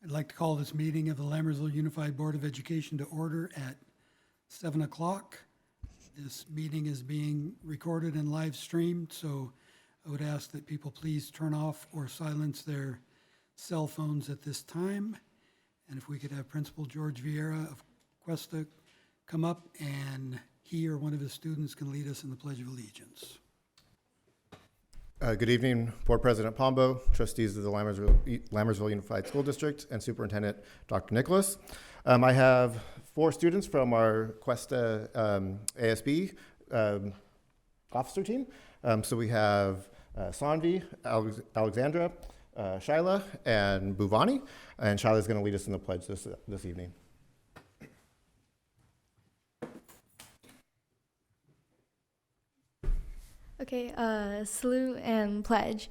I'd like to call this meeting of the Lammersville Unified Board of Education to order at 7 o'clock. This meeting is being recorded and live streamed, so I would ask that people please turn off or silence their cell phones at this time. And if we could have Principal George Vieira of Cuesta come up, and he or one of his students can lead us in the Pledge of Allegiance. Good evening, Board President Pombo, trustees of the Lammersville Unified School District, and Superintendent Dr. Nicholas. I have 4 students from our Cuesta ASB officer team. So we have Sanvi, Alexandra, Shyla, and Bhuvani. And Shyla is going to lead us in the pledge this evening. Okay, salute and pledge.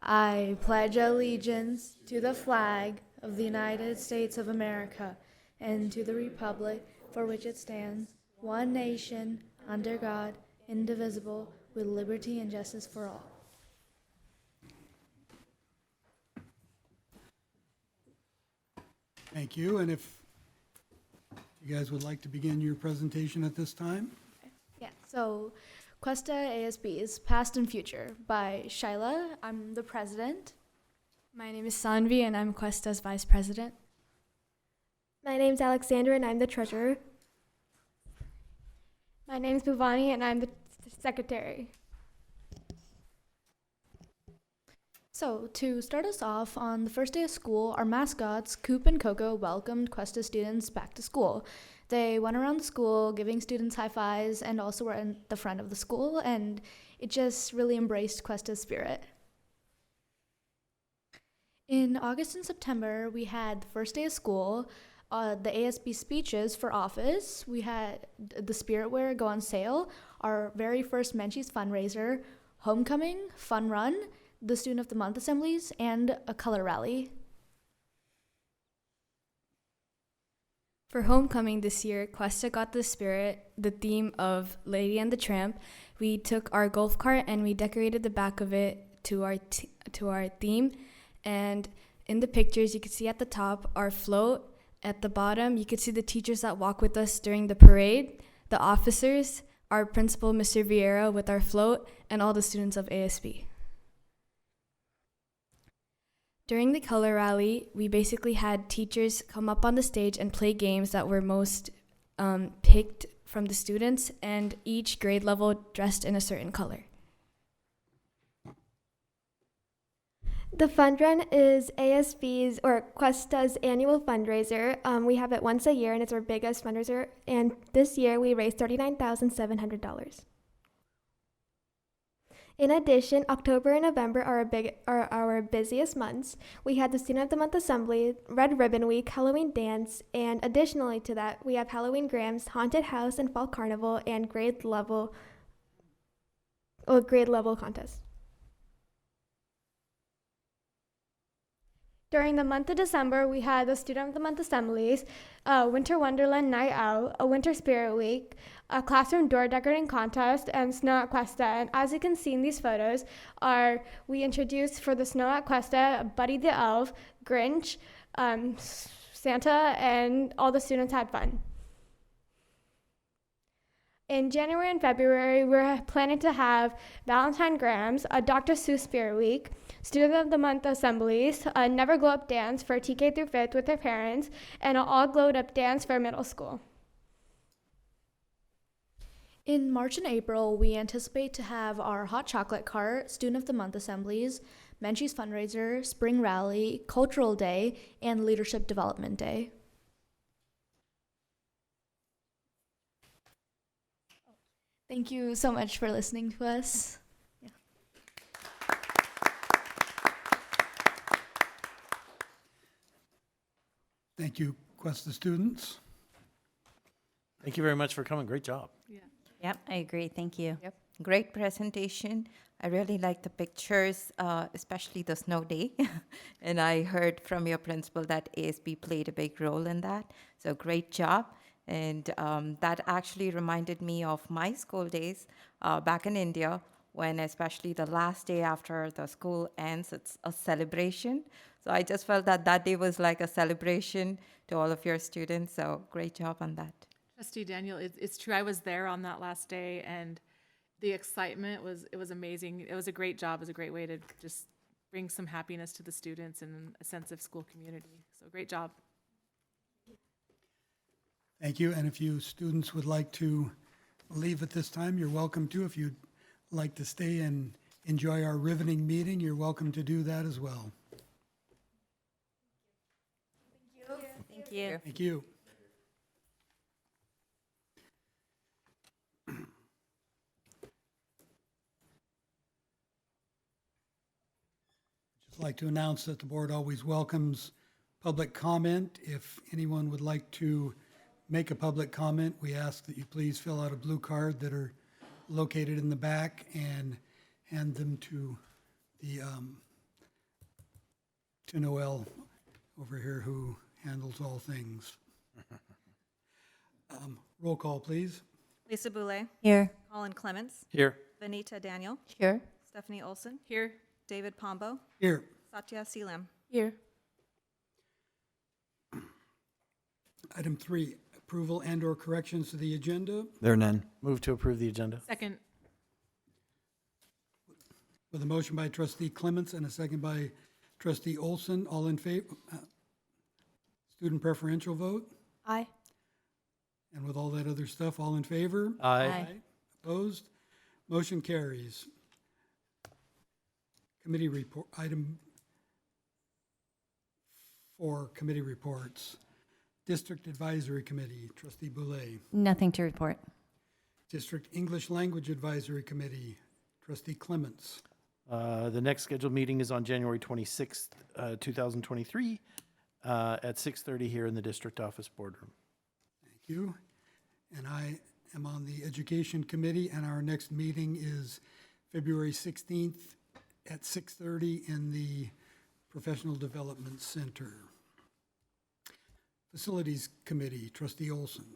I pledge allegiance to the flag of the United States of America and to the republic for which it stands, one nation, under God, indivisible, with liberty and justice for all. Thank you, and if you guys would like to begin your presentation at this time. Yeah, so Cuesta ASBs, Past and Future by Shyla. I'm the president. My name is Sanvi, and I'm Cuesta's vice president. My name's Alexandra, and I'm the treasurer. My name's Bhuvani, and I'm the secretary. So, to start us off, on the first day of school, our mascots, Coop and Coco, welcomed Cuesta students back to school. They went around the school giving students high fives and also were in the front of the school, and it just really embraced Cuesta's spirit. In August and September, we had the first day of school, the ASB speeches for office. We had the spirit wear go on sale, our very first Menchie's fundraiser, homecoming, fun run, the Student of the Month assemblies, and a color rally. For homecoming this year, Cuesta got the spirit, the theme of Lady and the Tramp. We took our golf cart and we decorated the back of it to our theme. And in the pictures, you can see at the top our float. At the bottom, you could see the teachers that walk with us during the parade, the officers, our principal, Mr. Vieira, with our float, and all the students of ASB. During the color rally, we basically had teachers come up on the stage and play games that were most picked from the students, and each grade level dressed in a certain color. The fund run is ASB's or Cuesta's annual fundraiser. We have it once a year, and it's our biggest fundraiser. And this year, we raised $39,700. In addition, October and November are our busiest months. We had the Student of the Month Assembly, Red Ribbon Week, Halloween Dance, and additionally to that, we have Halloween Grams, Haunted House, and Fall Carnival, and grade level contests. During the month of December, we had the Student of the Month assemblies, Winter Wonderland Night Out, a Winter Spirit Week, a classroom door decorating contest, and Snow at Cuesta. And as you can see in these photos, we introduced for the Snow at Cuesta, Buddy the Elf, Grinch, Santa, and all the students had fun. In January and February, we're planning to have Valentine Grams, a Dr. Seuss Spirit Week, Student of the Month assemblies, a Never Glow Up dance for TK through 5th with their parents, and an All Glowed Up dance for middle school. In March and April, we anticipate to have our hot chocolate cart, Student of the Month assemblies, Menchie's fundraiser, spring rally, cultural day, and leadership development day. Thank you so much for listening to us. Yeah. Thank you, Cuesta students. Thank you very much for coming. Great job. Yep, I agree. Thank you. Yep. Great presentation. I really like the pictures, especially the snow day. And I heard from your principal that ASB played a big role in that. So great job. And that actually reminded me of my school days back in India, when especially the last day after the school ends, it's a celebration. So I just felt that that day was like a celebration to all of your students. So great job on that. Trustee Daniel, it's true. I was there on that last day, and the excitement was amazing. It was a great job. It was a great way to just bring some happiness to the students and a sense of school community. So great job. Thank you. And if you students would like to leave at this time, you're welcome to. If you'd like to stay and enjoy our riveting meeting, you're welcome to do that as well. Thank you. Thank you. Just like to announce that the board always welcomes public comment. If anyone would like to make a public comment, we ask that you please fill out a blue card that are located in the back and hand them to the to Noel over here, who handles all things. Roll call, please. Lisa Boulay. Here. Colin Clements. Here. Vanita Daniel. Here. Stephanie Olson. Here. David Pombo. Here. Satya Seelam. Here. Item 3, approval and/or corrections to the agenda. There are none. Move to approve the agenda. Second. With a motion by trustee Clements and a second by trustee Olson, all in favor? Student preferential vote? Aye. And with all that other stuff, all in favor? Aye. Opposed? Motion carries. Committee report, item 4, committee reports. District Advisory Committee, trustee Boulay. Nothing to report. District English Language Advisory Committee, trustee Clements. The next scheduled meeting is on January 26th, 2023, at 6:30 here in the district office boardroom. Thank you. And I am on the Education Committee, and our next meeting is February 16th at 6:30 in the Professional Development Center. Facilities Committee, trustee Olson.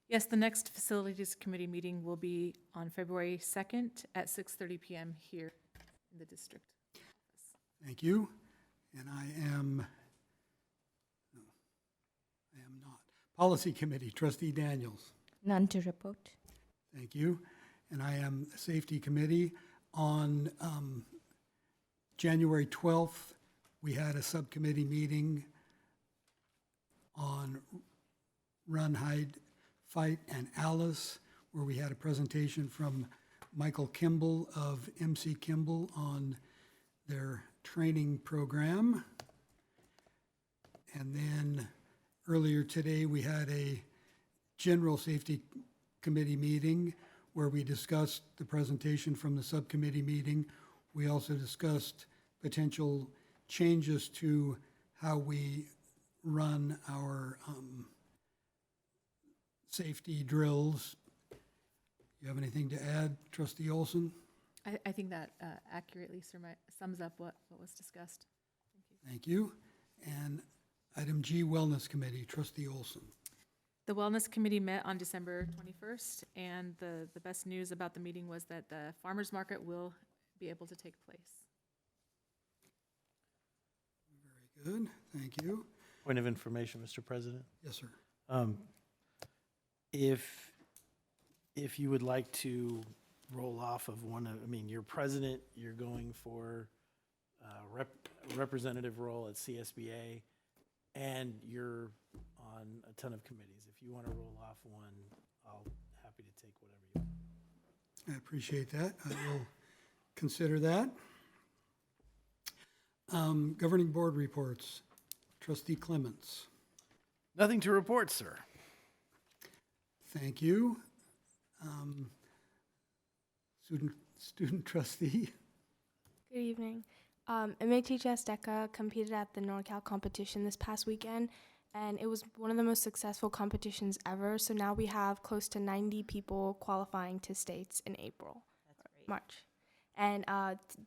Yes, the next Facilities Committee meeting will be on February 2nd at 6:30 p.m. here in the district. Thank you. And I am not. Policy Committee, trustee Daniels. None to report. Thank you. And I am Safety Committee. On January 12th, we had a subcommittee meeting on Run, Hide, Fight, and Alice, where we had a presentation from Michael Kimball of MC Kimball on their training program. And then earlier today, we had a General Safety Committee meeting where we discussed the presentation from the subcommittee meeting. We also discussed potential changes to how we run our safety drills. You have anything to add, trustee Olson? I think that accurately sums up what was discussed. Thank you. And item G, Wellness Committee, trustee Olson. The Wellness Committee met on December 21st, and the best news about the meeting was that the farmers market will be able to take place. Very good, thank you. Point of information, Mr. President. Yes, sir. If you would like to roll off of one of, you're president, you're going for a representative role at CSBA, and you're on a ton of committees. If you want to roll off one, I'll happy to take whatever you want. I appreciate that. I will consider that. Governing board reports, trustee Clements. Nothing to report, sir. Thank you. Student trustee. Good evening. MHHS DECA competed at the NorCal competition this past weekend, and it was one of the most successful competitions ever. So now we have close to 90 people qualifying to states in April, March. And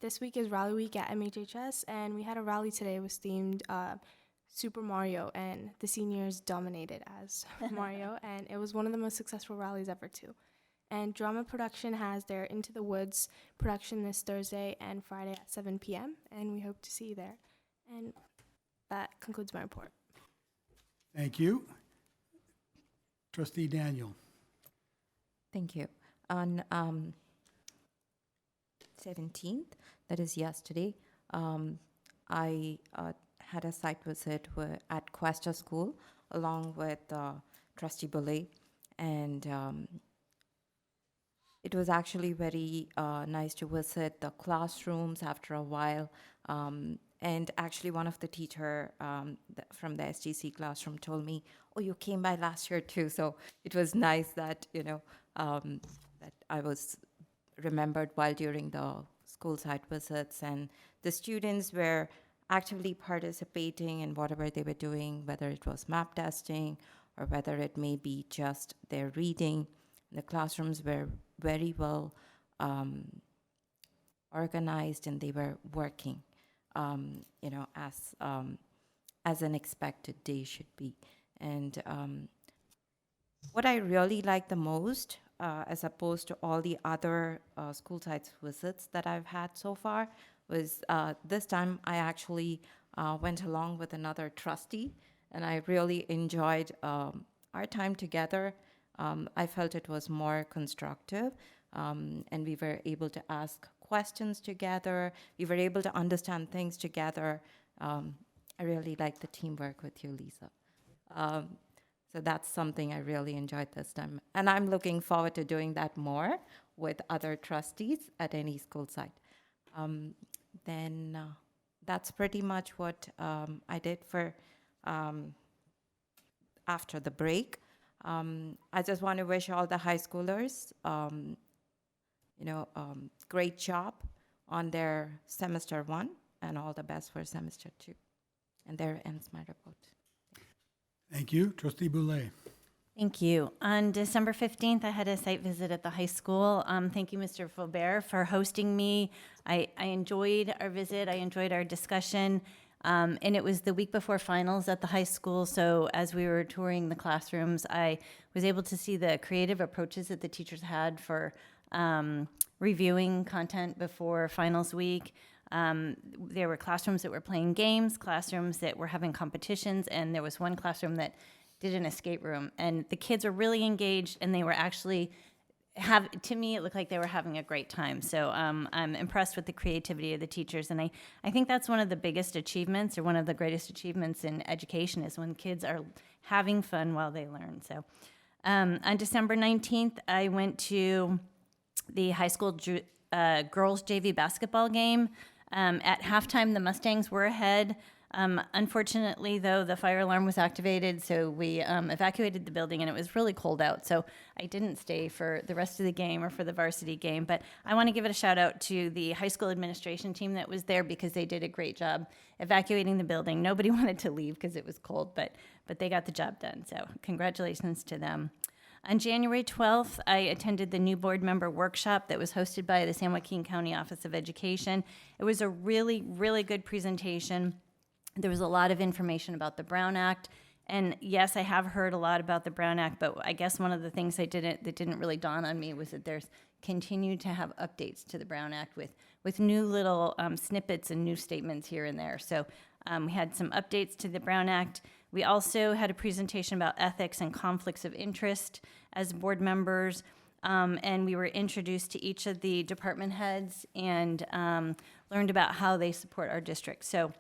this week is Rally Week at MHHS, and we had a rally today. It was themed Super Mario, and the seniors dominated as Mario, and it was one of the most successful rallies ever too. And drama production has their Into the Woods production this Thursday and Friday at 7 p.m. And we hope to see you there. And that concludes my report. Thank you. Trustee Daniel. Thank you. On 17th, that is yesterday, I had a site visit at Cuesta School along with Trustee Boulay, and it was actually very nice to visit the classrooms after a while. And actually, one of the teacher from the STC classroom told me, "Oh, you came by last year too." So it was nice that that I was remembered while during the school site visits, and the students were actively participating in whatever they were doing, whether it was map testing or whether it may be just their reading. The classrooms were very well organized, and they were working, as an expected day should be. And what I really like the most, as opposed to all the other school sites visits that I've had so far, was this time I actually went along with another trustee, and I really enjoyed our time together. I felt it was more constructive, and we were able to ask questions together. We were able to understand things together. I really like the teamwork with you, Lisa. So that's something I really enjoyed this time. And I'm looking forward to doing that more with other trustees at any school site. Then that's pretty much what I did for after the break. I just want to wish all the high schoolers, great job on their semester 1, and all the best for semester 2. And there ends my report. Thank you. Trustee Boulay. Thank you. On December 15th, I had a site visit at the high school. Thank you, Mr. Faubert, for hosting me. I enjoyed our visit. I enjoyed our discussion. And it was the week before finals at the high school, so as we were touring the classrooms, I was able to see the creative approaches that the teachers had for reviewing content before finals week. There were classrooms that were playing games, classrooms that were having competitions, and there was one classroom that did an escape room. And the kids were really engaged, and they were actually to me, it looked like they were having a great time. So I'm impressed with the creativity of the teachers. And I think that's one of the biggest achievements, or one of the greatest achievements in education, is when kids are having fun while they learn. So on December 19th, I went to the high school girls JV basketball game. At halftime, the Mustangs were ahead. Unfortunately, though, the fire alarm was activated, so we evacuated the building, and it was really cold out, so I didn't stay for the rest of the game or for the varsity game. But I want to give it a shout out to the high school administration team that was there, because they did a great job evacuating the building. Nobody wanted to leave because it was cold, but they got the job done, so congratulations to them. On January 12th, I attended the new board member workshop that was hosted by the San Joaquin County Office of Education. It was a really, really good presentation. There was a lot of information about the Brown Act. And yes, I have heard a lot about the Brown Act, but I guess one of the things that didn't really dawn on me was that there's continued to have updates to the Brown Act with new little snippets and new statements here and there. So we had some updates to the Brown Act. We also had a presentation about ethics and conflicts of interest as board members. And we were introduced to each of the department heads and learned about how they support our district. So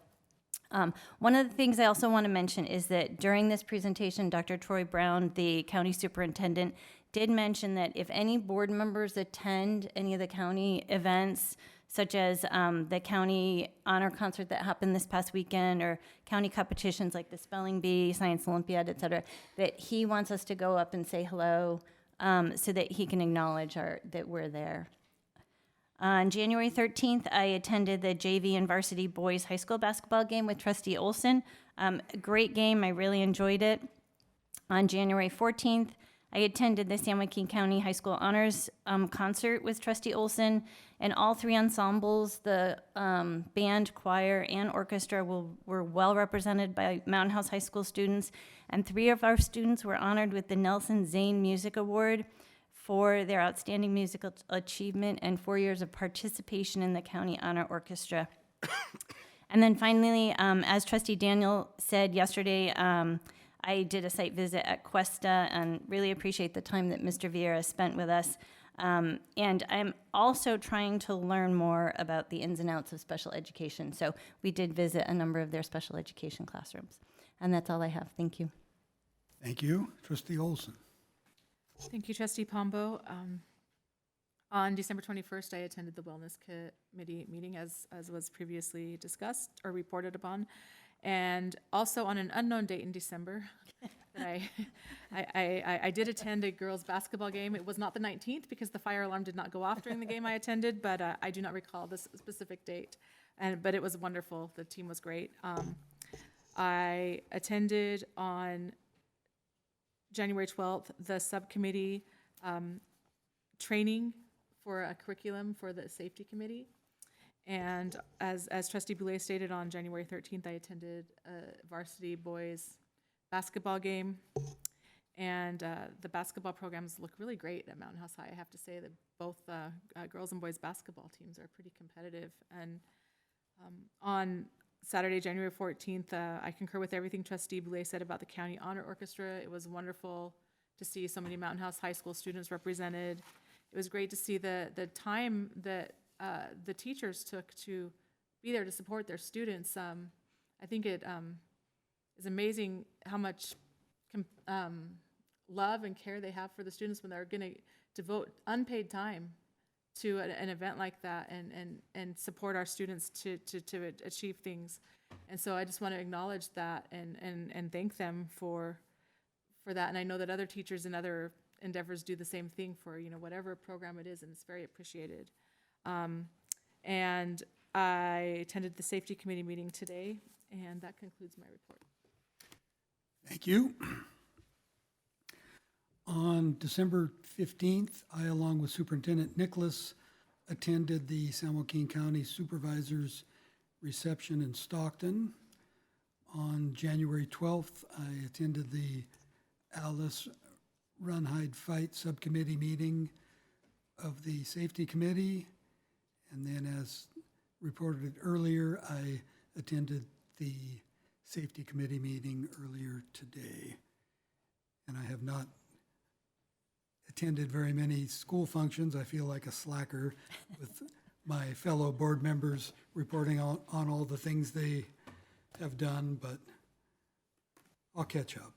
one of the things I also want to mention is that during this presentation, Dr. Troy Brown, the county superintendent, did mention that if any board members attend any of the county events, such as the county honor concert that happened this past weekend, or county competitions like the Spelling Bee, Science Olympiad, et cetera, that he wants us to go up and say hello so that he can acknowledge that we're there. On January 13th, I attended the JV and varsity boys high school basketball game with Trustee Olson. A great game. I really enjoyed it. On January 14th, I attended the San Joaquin County High School Honors concert with Trustee Olson, and all three ensembles, the band, choir, and orchestra, were well represented by Mountain House High School students, and 3 of our students were honored with the Nelson Zane Music Award for their outstanding musical achievement and 4 years of participation in the County Honor Orchestra. And then finally, as Trustee Daniel said yesterday, I did a site visit at Cuesta and really appreciate the time that Mr. Vieira spent with us. And I'm also trying to learn more about the ins and outs of special education. So we did visit a number of their special education classrooms. And that's all I have. Thank you. Thank you. Trustee Olson. Thank you, Trustee Pombo. On December 21st, I attended the Wellness Committee meeting as was previously discussed or reported upon. And also on an unknown date in December, that I did attend a girls' basketball game. It was not the 19th because the fire alarm did not go off during the game I attended, but I do not recall this specific date. But it was wonderful. The team was great. I attended on January 12th the subcommittee training for a curriculum for the safety committee. And as Trustee Boulay stated, on January 13th, I attended a varsity boys basketball game. And the basketball programs look really great at Mountain House High. I have to say that both girls and boys basketball teams are pretty competitive. And on Saturday, January 14th, I concur with everything Trustee Boulay said about the County Honor Orchestra. It was wonderful to see so many Mountain House High School students represented. It was great to see the time that the teachers took to be there to support their students. I think it is amazing how much love and care they have for the students when they're going to devote unpaid time to an event like that and support our students to achieve things. And so I just want to acknowledge that and thank them for that. And I know that other teachers and other endeavors do the same thing for, whatever program it is, and it's very appreciated. And I attended the safety committee meeting today, and that concludes my report. Thank you. On December 15th, I, along with Superintendent Nicholas, attended the San Joaquin County Supervisors Reception in Stockton. On January 12th, I attended the Alice Run, Hide, Fight Subcommittee meeting of the Safety Committee. And then, as reported earlier, I attended the Safety Committee meeting earlier today. And I have not attended very many school functions. I feel like a slacker with my fellow board members reporting on all the things they have done, but I'll catch up.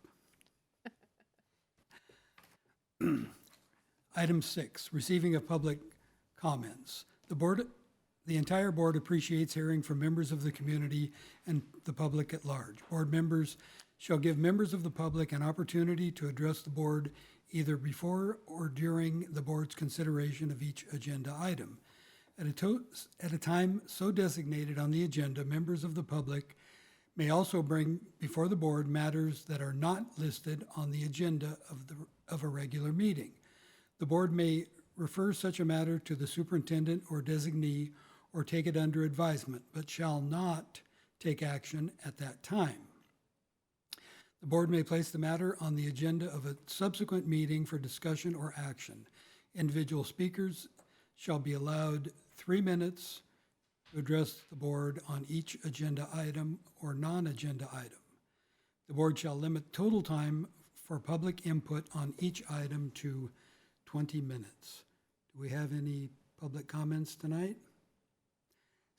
Item 6, receiving of public comments. The entire board appreciates hearing from members of the community and the public at large. Board members shall give members of the public an opportunity to address the board either before or during the board's consideration of each agenda item. At a time so designated on the agenda, members of the public may also bring before the board matters that are not listed on the agenda of a regular meeting. The board may refer such a matter to the superintendent or designee or take it under advisement, but shall not take action at that time. The board may place the matter on the agenda of a subsequent meeting for discussion or action. Individual speakers shall be allowed 3 minutes to address the board on each agenda item or non-agenda item. The board shall limit total time for public input on each item to 20 minutes. Do we have any public comments tonight?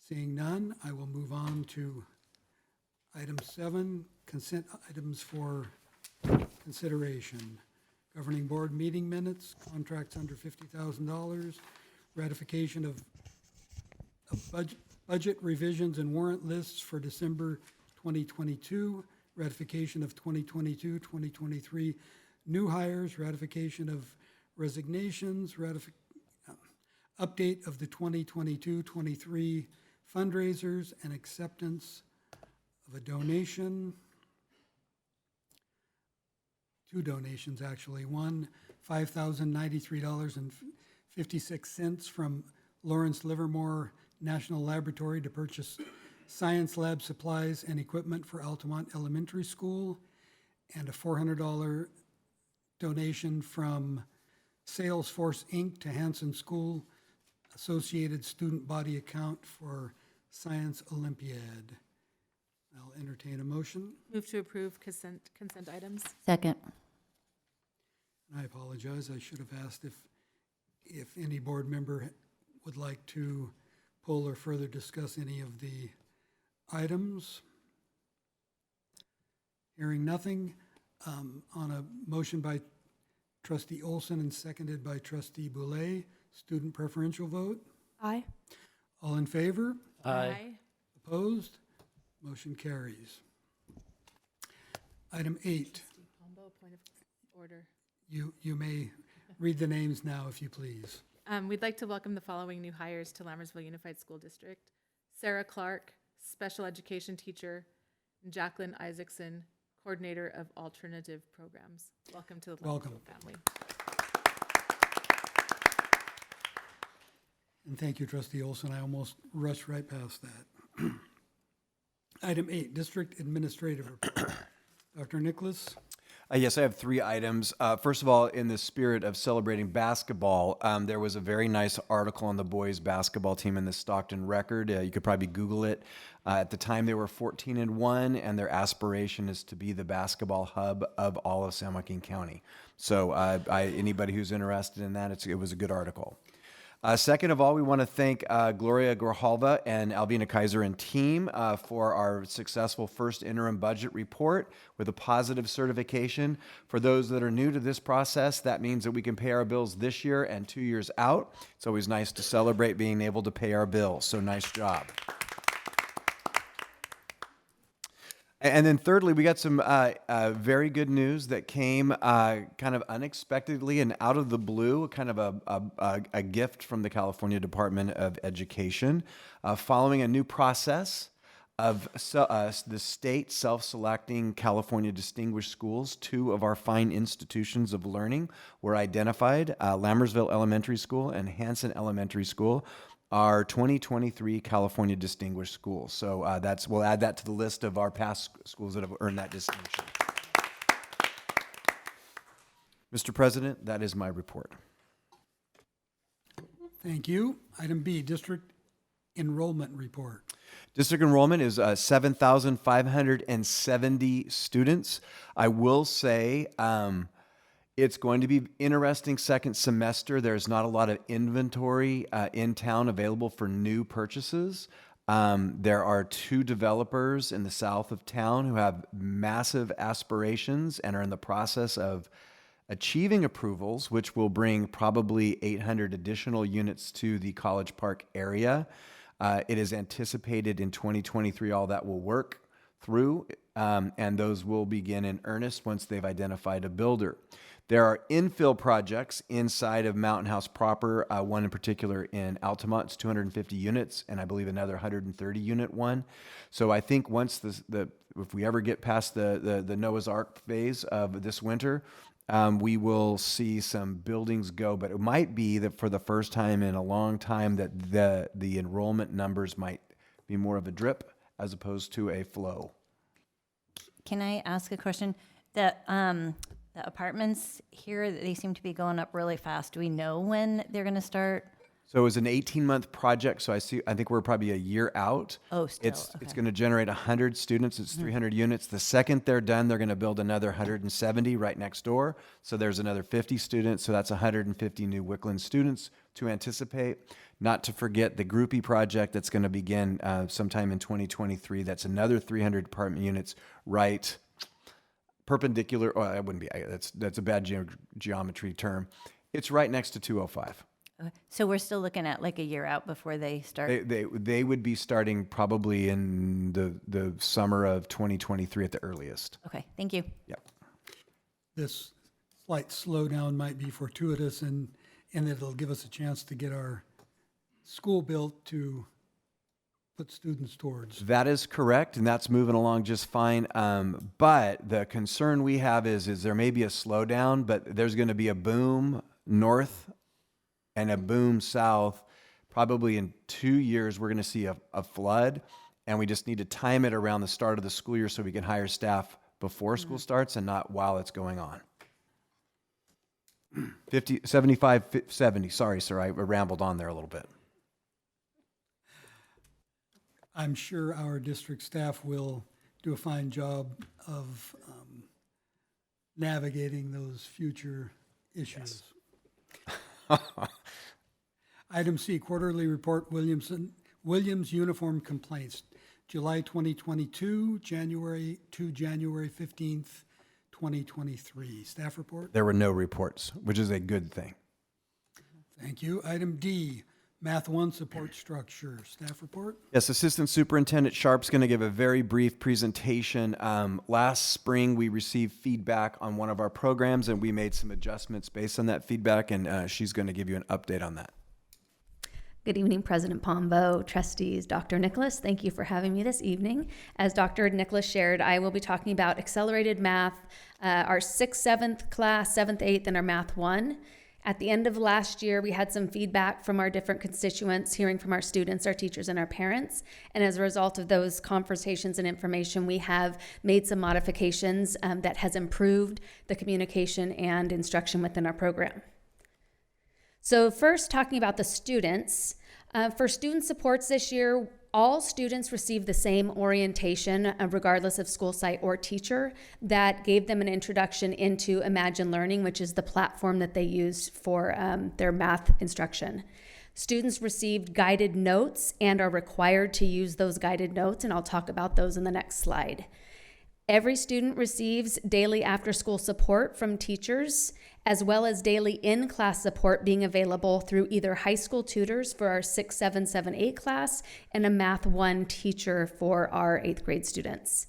Seeing none, I will move on to item 7, consent items for consideration. Governing board meeting minutes, contracts under $50,000, ratification of budget revisions and warrant lists for December 2022, ratification of 2022-2023 new hires, ratification of resignations, update of the 2022-23 fundraisers, and acceptance of a donation. 2 donations, actually. One, $5,093.56 from Lawrence Livermore National Laboratory to purchase science lab supplies and equipment for Altamont Elementary School, and a $400 donation from Salesforce Inc. to Hanson School Associated Student Body Account for Science Olympiad. I'll entertain a motion. Move to approve consent items. Second. I apologize, I should have asked if any board member would like to pull or further discuss any of the items. Hearing nothing, on a motion by trustee Olson and seconded by trustee Boulay, student preferential vote. Aye. All in favor? Aye. Opposed? Motion carries. Item 8, Combo, point of order. you may read the names now if you please. We'd like to welcome the following new hires to Lammersville Unified School District. Sarah Clark, special education teacher, and Jacqueline Isaacson, coordinator of alternative programs. Welcome to the Welcome. Lammersville family. And thank you, trustee Olson. I almost rushed right past that. Item 8, district administrative report. Dr. Nicholas? Yes, I have 3 items. First of all, in the spirit of celebrating basketball, there was a very nice article on the boys basketball team in the Stockton Record. You could probably Google it. At the time, they were 14-1, and their aspiration is to be the basketball hub of all of San Joaquin County. So anybody who's interested in that, it was a good article. Second of all, we want to thank Gloria Grijalva and Alvina Kaiser and team for our successful first interim budget report with a positive certification. For those that are new to this process, that means that we can pay our bills this year and 2 years out. It's always nice to celebrate being able to pay our bills, so nice job. And then thirdly, we got some very good news that came kind of unexpectedly and out of the blue, kind of a gift from the California Department of Education, following a new process of the state self-selecting California Distinguished Schools. 2 of our fine institutions of learning were identified, Lammersville Elementary School and Hanson Elementary School, our 2023 California Distinguished Schools. So we'll add that to the list of our past schools that have earned that distinction. Mr. President, that is my report. Thank you. Item B, district enrollment report. District enrollment is 7,570 students. I will say it's going to be interesting second semester. There's not a lot of inventory in town available for new purchases. There are 2 developers in the south of town who have massive aspirations and are in the process of achieving approvals, which will bring probably 800 additional units to the College Park area. It is anticipated in 2023 all that will work through, and those will begin in earnest once they've identified a builder. There are infill projects inside of Mountain House proper, one in particular in Altamont, it's 250 units, and I believe another 130 unit one. So I think once if we ever get past the Noah's Ark phase of this winter, we will see some buildings go, but it might be that for the first time in a long time that the enrollment numbers might be more of a drip as opposed to a flow. Can I ask a question? The apartments here, they seem to be going up really fast. Do we know when they're going to start? So it was an 18-month project, so I think we're probably a year out. Oh, still, It's okay. going to generate 100 students. It's 300 units. The second they're done, they're going to build another 170 right next door. So there's another 50 students. So that's 150 new Wickland students to anticipate. Not to forget the groupie project that's going to begin sometime in 2023. That's another 300 apartment units right perpendicular. Oh, that wouldn't be. That's a bad geometry term. It's right next to 205. Okay. So we're still looking at like a year out before they start? They would be starting probably in the summer of 2023 at the earliest. Okay, thank you. Yep. This slight slowdown might be fortuitous and it'll give us a chance to get our school built to put students towards. That is correct, and that's moving along just fine. But the concern we have is there may be a slowdown, but there's going to be a boom north and a boom south. Probably in 2 years, we're going to see a flood, and we just need to time it around the start of the school year so we can hire staff before school starts and not while it's going on. 50, 75, 70. Sorry, sir, I rambled on there a little bit. I'm sure our district staff will do a fine job of navigating those future issues. Item C, quarterly report Williams uniform complaints, July 2022, January to January 15th, 2023. Staff report? There were no reports, which is a good thing. Thank you. Item D, Math 1 support structure. Staff report? Yes, Assistant Superintendent Sharp's going to give a very brief presentation. Last spring, we received feedback on one of our programs, and we made some adjustments based on that feedback, and she's going to give you an update on that. Good evening, President Pombo, trustees, Dr. Nicholas. Thank you for having me this evening. As Dr. Nicholas shared, I will be talking about accelerated math, our 6th, 7th class, 7th, 8th, and our Math 1. At the end of last year, we had some feedback from our different constituents, hearing from our students, our teachers, and our parents. And as a result of those conversations and information, we have made some modifications that has improved the communication and instruction within our program. So first, talking about the students. For student supports this year, all students received the same orientation, regardless of school site or teacher, that gave them an introduction into Imagine Learning, which is the platform that they use for their math instruction. Students received guided notes and are required to use those guided notes, and I'll talk about those in the next slide. Every student receives daily after-school support from teachers, as well as daily in-class support being available through either high school tutors for our 6, 7, 7, 8 class and a Math 1 teacher for our 8th grade students.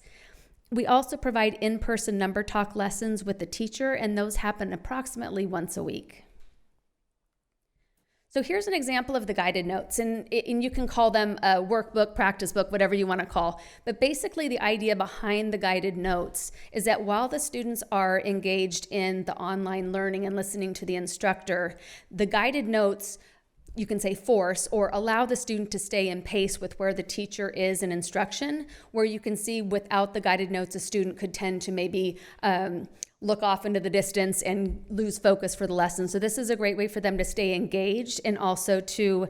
We also provide in-person number talk lessons with the teacher, and those happen approximately once a week. So here's an example of the guided notes, and you can call them a workbook, practice book, whatever you want to call. But basically the idea behind the guided notes is that while the students are engaged in the online learning and listening to the instructor, the guided notes, you can say, force or allow the student to stay in pace with where the teacher is in instruction, where you can see without the guided notes, a student could tend to maybe look off into the distance and lose focus for the lesson. So this is a great way for them to stay engaged and also to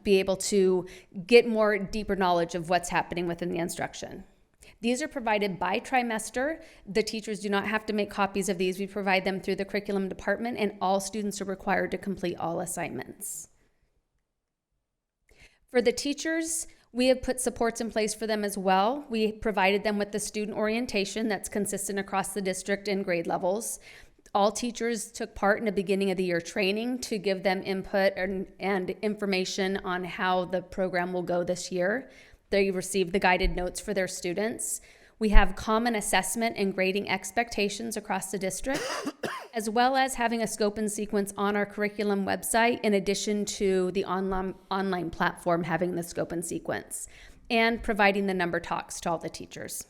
be able to get more deeper knowledge of what's happening within the instruction. These are provided by trimester. The teachers do not have to make copies of these. We provide them through the curriculum department, and all students are required to complete all assignments. For the teachers, we have put supports in place for them as well. We provided them with the student orientation that's consistent across the district and grade levels. All teachers took part in a beginning of the year training to give them input and information on how the program will go this year. They received the guided notes for their students. We have common assessment and grading expectations across the district, as well as having a scope and sequence on our curriculum website, in addition to the online platform having the scope and sequence, and providing the number talks to all the teachers.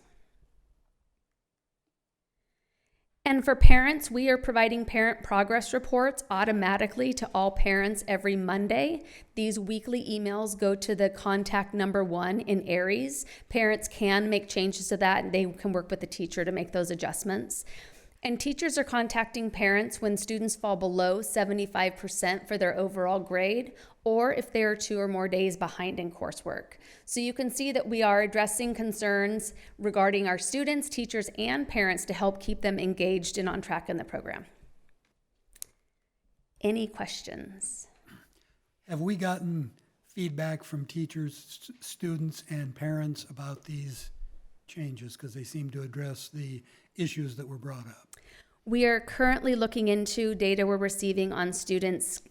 And for parents, we are providing parent progress reports automatically to all parents every Monday. These weekly emails go to the contact number 1 in Aries. Parents can make changes to that, and they can work with the teacher to make those adjustments. And teachers are contacting parents when students fall below 75% for their overall grade, or if they are 2 or more days behind in coursework. So you can see that we are addressing concerns regarding our students, teachers, and parents to help keep them engaged and on track in the program. Any questions? Have we gotten feedback from teachers, students, and parents about these changes? Because they seem to address the issues that were brought up. We are currently looking into data we're receiving on students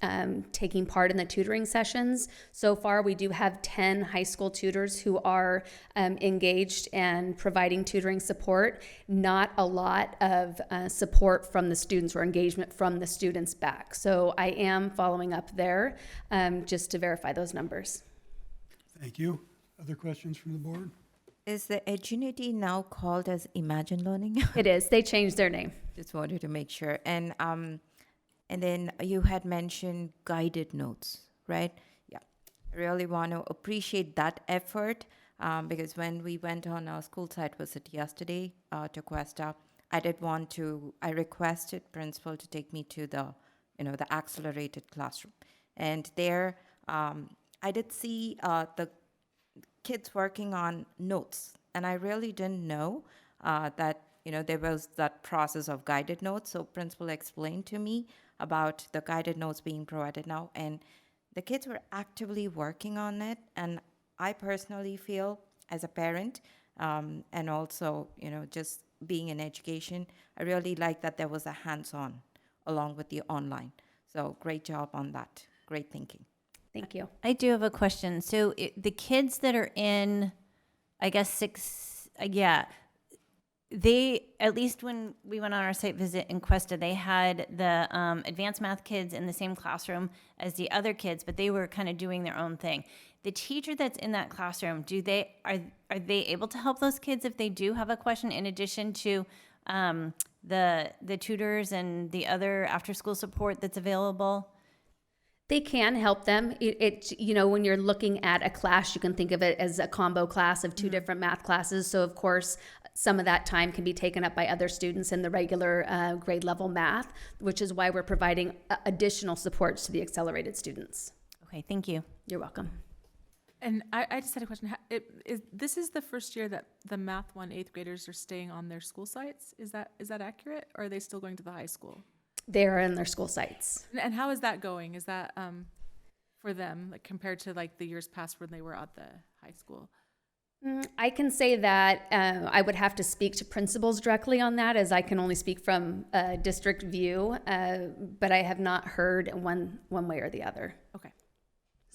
taking part in the tutoring sessions. So far, we do have 10 high school tutors who are engaged and providing tutoring support. Not a lot of support from the students or engagement from the students back. So I am following up there just to verify those numbers. Thank you. Other questions from the board? Is the Edunity now called as Imagine Learning? It is. They changed their name. Just wanted to make sure. And then you had mentioned guided notes, right? Yeah. I really want to appreciate that effort because when we went on our school site visit yesterday to Cuesta, I requested principal to take me to the the accelerated classroom. And there, I did see the kids working on notes, and I really didn't know that there was that process of guided notes. So principal explained to me about the guided notes being provided now, and the kids were actively working on it. And I personally feel, as a parent, and also just being in education, I really like that there was a hands-on along with the online. So great job on that. Great thinking. Thank you. I do have a question. So the kids that are in, I guess, they, at least when we went on our site visit in Cuesta, they had the advanced math kids in the same classroom as the other kids, but they were kind of doing their own thing. The teacher that's in that classroom, are they able to help those kids if they do have a question, in addition to the tutors and the other after-school support that's available? They can help them. When you're looking at a class, you can think of it as a combo class of two different math classes. So of course, some of that time can be taken up by other students in the regular grade level math, which is why we're providing additional supports to the accelerated students. Okay, thank you. You're welcome. And I just had a question. This is the first year that the Math 1 8th graders are staying on their school sites? Is that accurate, or are they still going to the high school? They're in their school sites. And how is that going? Is that for them, like compared to like the years past when they were at the high school? I can say that I would have to speak to principals directly on that, as I can only speak from a district view, but I have not heard one way or the other. Okay.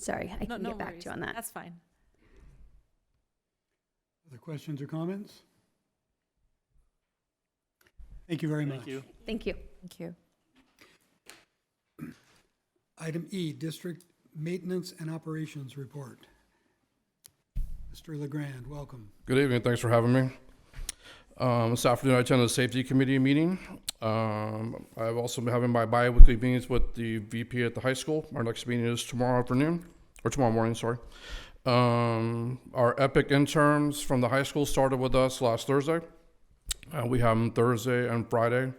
Sorry, I can get back worries. to you on that. That's fine. Other questions or comments? Thank you very much. Thank you. Thank you. Thank you. Item E, District Maintenance and Operations Report. Mr. LeGrand, welcome. Good evening. Thanks for having me. This afternoon, I attended the Safety Committee meeting. I've also been having my bi-weekly meetings with the VP at the high school. Our next meeting is tomorrow morning, sorry. Our EPIC interns from the high school started with us last Thursday. We have them Thursday and Friday.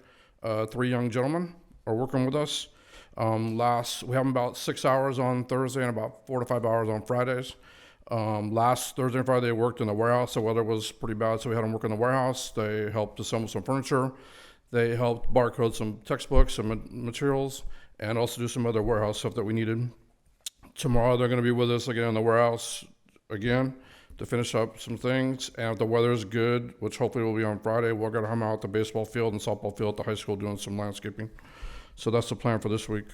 3 young gentlemen are working with us. We have them about 6 hours on Thursday and about 4 to 5 hours on Fridays. Last Thursday and Friday, they worked in the warehouse. The weather was pretty bad, so we had them work in the warehouse. They helped assemble some furniture. They helped barcode some textbooks, some materials, and also do some other warehouse stuff that we needed. Tomorrow, they're going to be with us again in the warehouse again to finish up some things. And if the weather is good, which hopefully will be on Friday, we're going to come out at the baseball field and softball field at the high school doing some landscaping. So that's the plan for this week.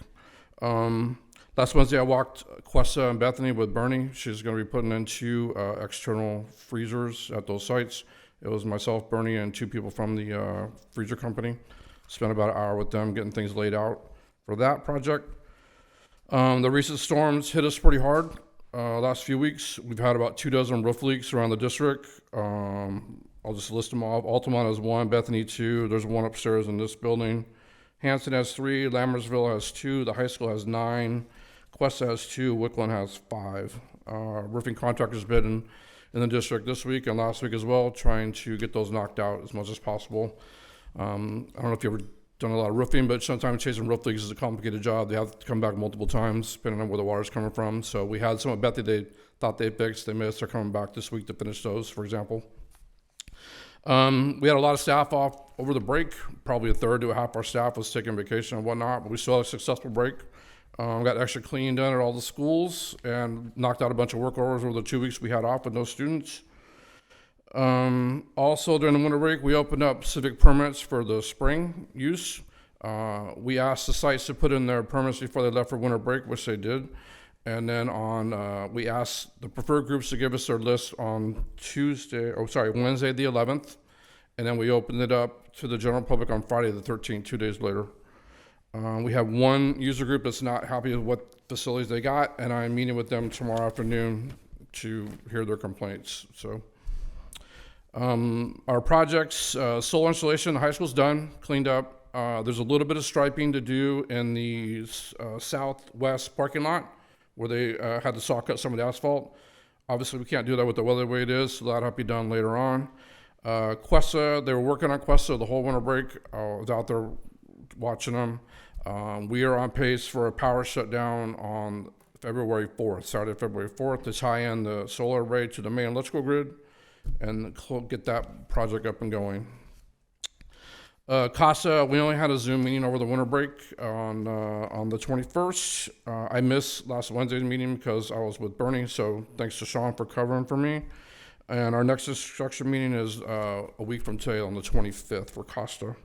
Last Wednesday, I walked Cuesta and Bethany with Bernie. She's going to be putting in 2 external freezers at those sites. It was myself, Bernie, and 2 people from the freezer company. Spent about an hour with them getting things laid out for that project. The recent storms hit us pretty hard. Last few weeks, we've had about 24 roof leaks around the district. I'll just list them off. Altamont has 1, Bethany 2. There's 1 upstairs in this building. Hanson has 3, Lammersville has 2, the high school has 9, Cuesta has 2, Wickland has 5. Roofing contractors been in the district this week and last week as well, trying to get those knocked out as much as possible. I don't know if you've ever done a lot of roofing, but sometimes chasing roof leaks is a complicated job. They have to come back multiple times, depending on where the water's coming from. So we had some at Bethany they thought they fixed. They may start coming back this week to finish those, for example. We had a lot of staff off over the break. Probably a third to a half our staff was taking vacation and whatnot, but we still had a successful break. Got extra cleaning done at all the schools and knocked out a bunch of work orders over the 2 weeks we had off with no students. Also, during the winter break, we opened up civic permits for the spring use. We asked the sites to put in their permits before they left for winter break, which they did. And then we asked the preferred groups to give us their list on Wednesday the 11th. And then we opened it up to the general public on Friday the 13th, 2 days later. We have 1 user group that's not happy with what facilities they got, and I'm meeting with them tomorrow afternoon to hear their complaints. So our projects, solar installation, the high school's done, cleaned up. There's a little bit of striping to do in the southwest parking lot where they had to saw cut some of the asphalt. Obviously, we can't do that with the weather the way it is, so that'll have to be done later on. Cuesta, they were working on Cuesta the whole winter break. I was out there watching them. We are on pace for a power shutdown on February 4th, Saturday, February 4th, to tie in the solar array to the main electrical grid and get that project up and going. CASA, we only had a Zoom meeting over the winter break on the 21st. I missed last Wednesday's meeting because I was with Bernie, so thanks to Sean for covering for me. And our next instruction meeting is a week from today on the 25th for CASA.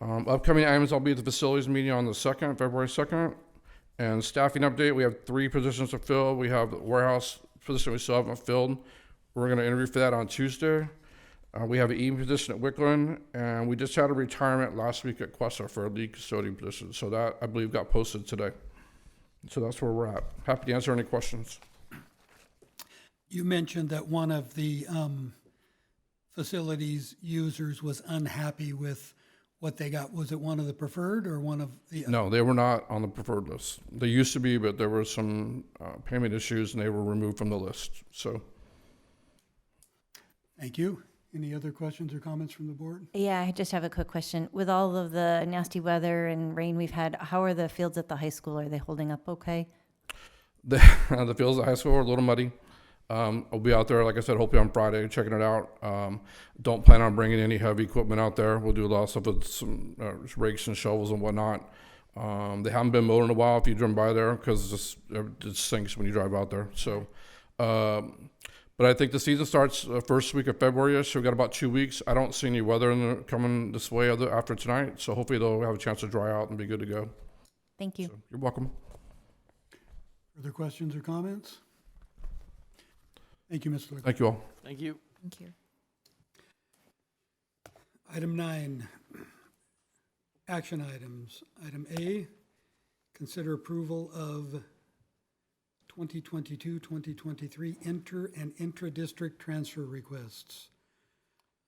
Upcoming items, I'll be at the facilities meeting on the 2nd, February 2nd. And staffing update, we have 3 positions to fill. We have the warehouse position we still haven't filled. We're going to interview for that on Tuesday. We have an evening position at Wickland, and we just had a retirement last week at Questa for a lead custodian position. So that, I believe, got posted today. So that's where we're at. Happy to answer any questions. You mentioned that one of the facilities users was unhappy with what they got. Was it one of the preferred or one of the? No, they were not on the preferred list. They used to be, but there were some payment issues, and they were removed from the list. So. Thank you. Any other questions or comments from the board? Yeah, I just have a quick question. With all of the nasty weather and rain we've had, how are the fields at the high school? Are they holding up okay? The fields at high school are a little muddy. I'll be out there, like I said, hopefully on Friday, checking it out. Don't plan on bringing any heavy equipment out there. We'll do a lot of stuff with some rakes and shovels and whatnot. They haven't been mowed in a while if you drive by there because it sinks when you drive out there. So, but I think the season starts first week of February, so we've got about 2 weeks. I don't see any weather coming this way after tonight, so hopefully they'll have a chance to dry out and be good to go. Thank you. So, you're welcome. Further questions or comments? Thank you, Mr. Thank you all. Thank you. Thank you. Item 9, action items. Item A, consider approval of 2022-2023 inter and intra-district transfer requests.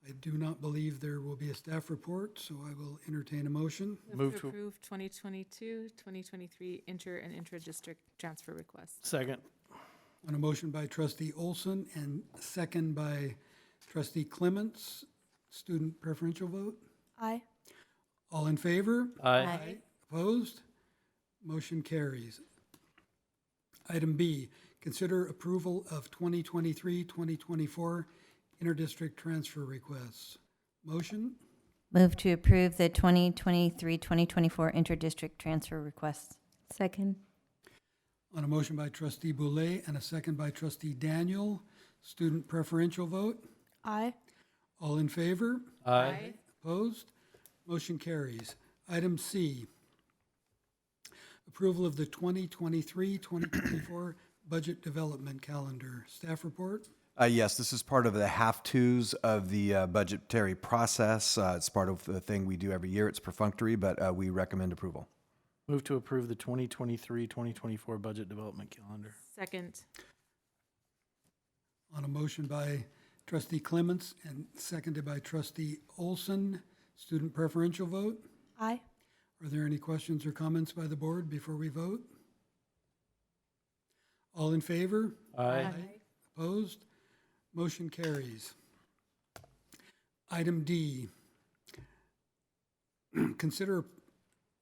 I do not believe there will be a staff report, so I will entertain a motion. Move to approve 2022-2023 inter and intra-district transfer requests. Second. On a motion by trustee Olson and second by trustee Clements, student preferential vote. Aye. All in favor? Aye. Opposed? Motion carries. Item B, consider approval of 2023-2024 interdistrict transfer requests. Motion? Move to approve the 2023-2024 interdistrict transfer requests. Second. On a motion by trustee Boulay and a second by trustee Daniel, student preferential vote. Aye. All in favor? Aye. Opposed? Motion carries. Item C, approval of the 2023-2024 budget development calendar. Staff report? Yes, this is part of the half-twos of the budgetary process. It's part of the thing we do every year. It's perfunctory, but we recommend approval. Move to approve the 2023-2024 budget development calendar. Second. On a motion by trustee Clements and seconded by trustee Olson, student preferential vote. Aye. Are there any questions or comments by the board before we vote? All in favor? Aye. Opposed? Motion carries. Item D, consider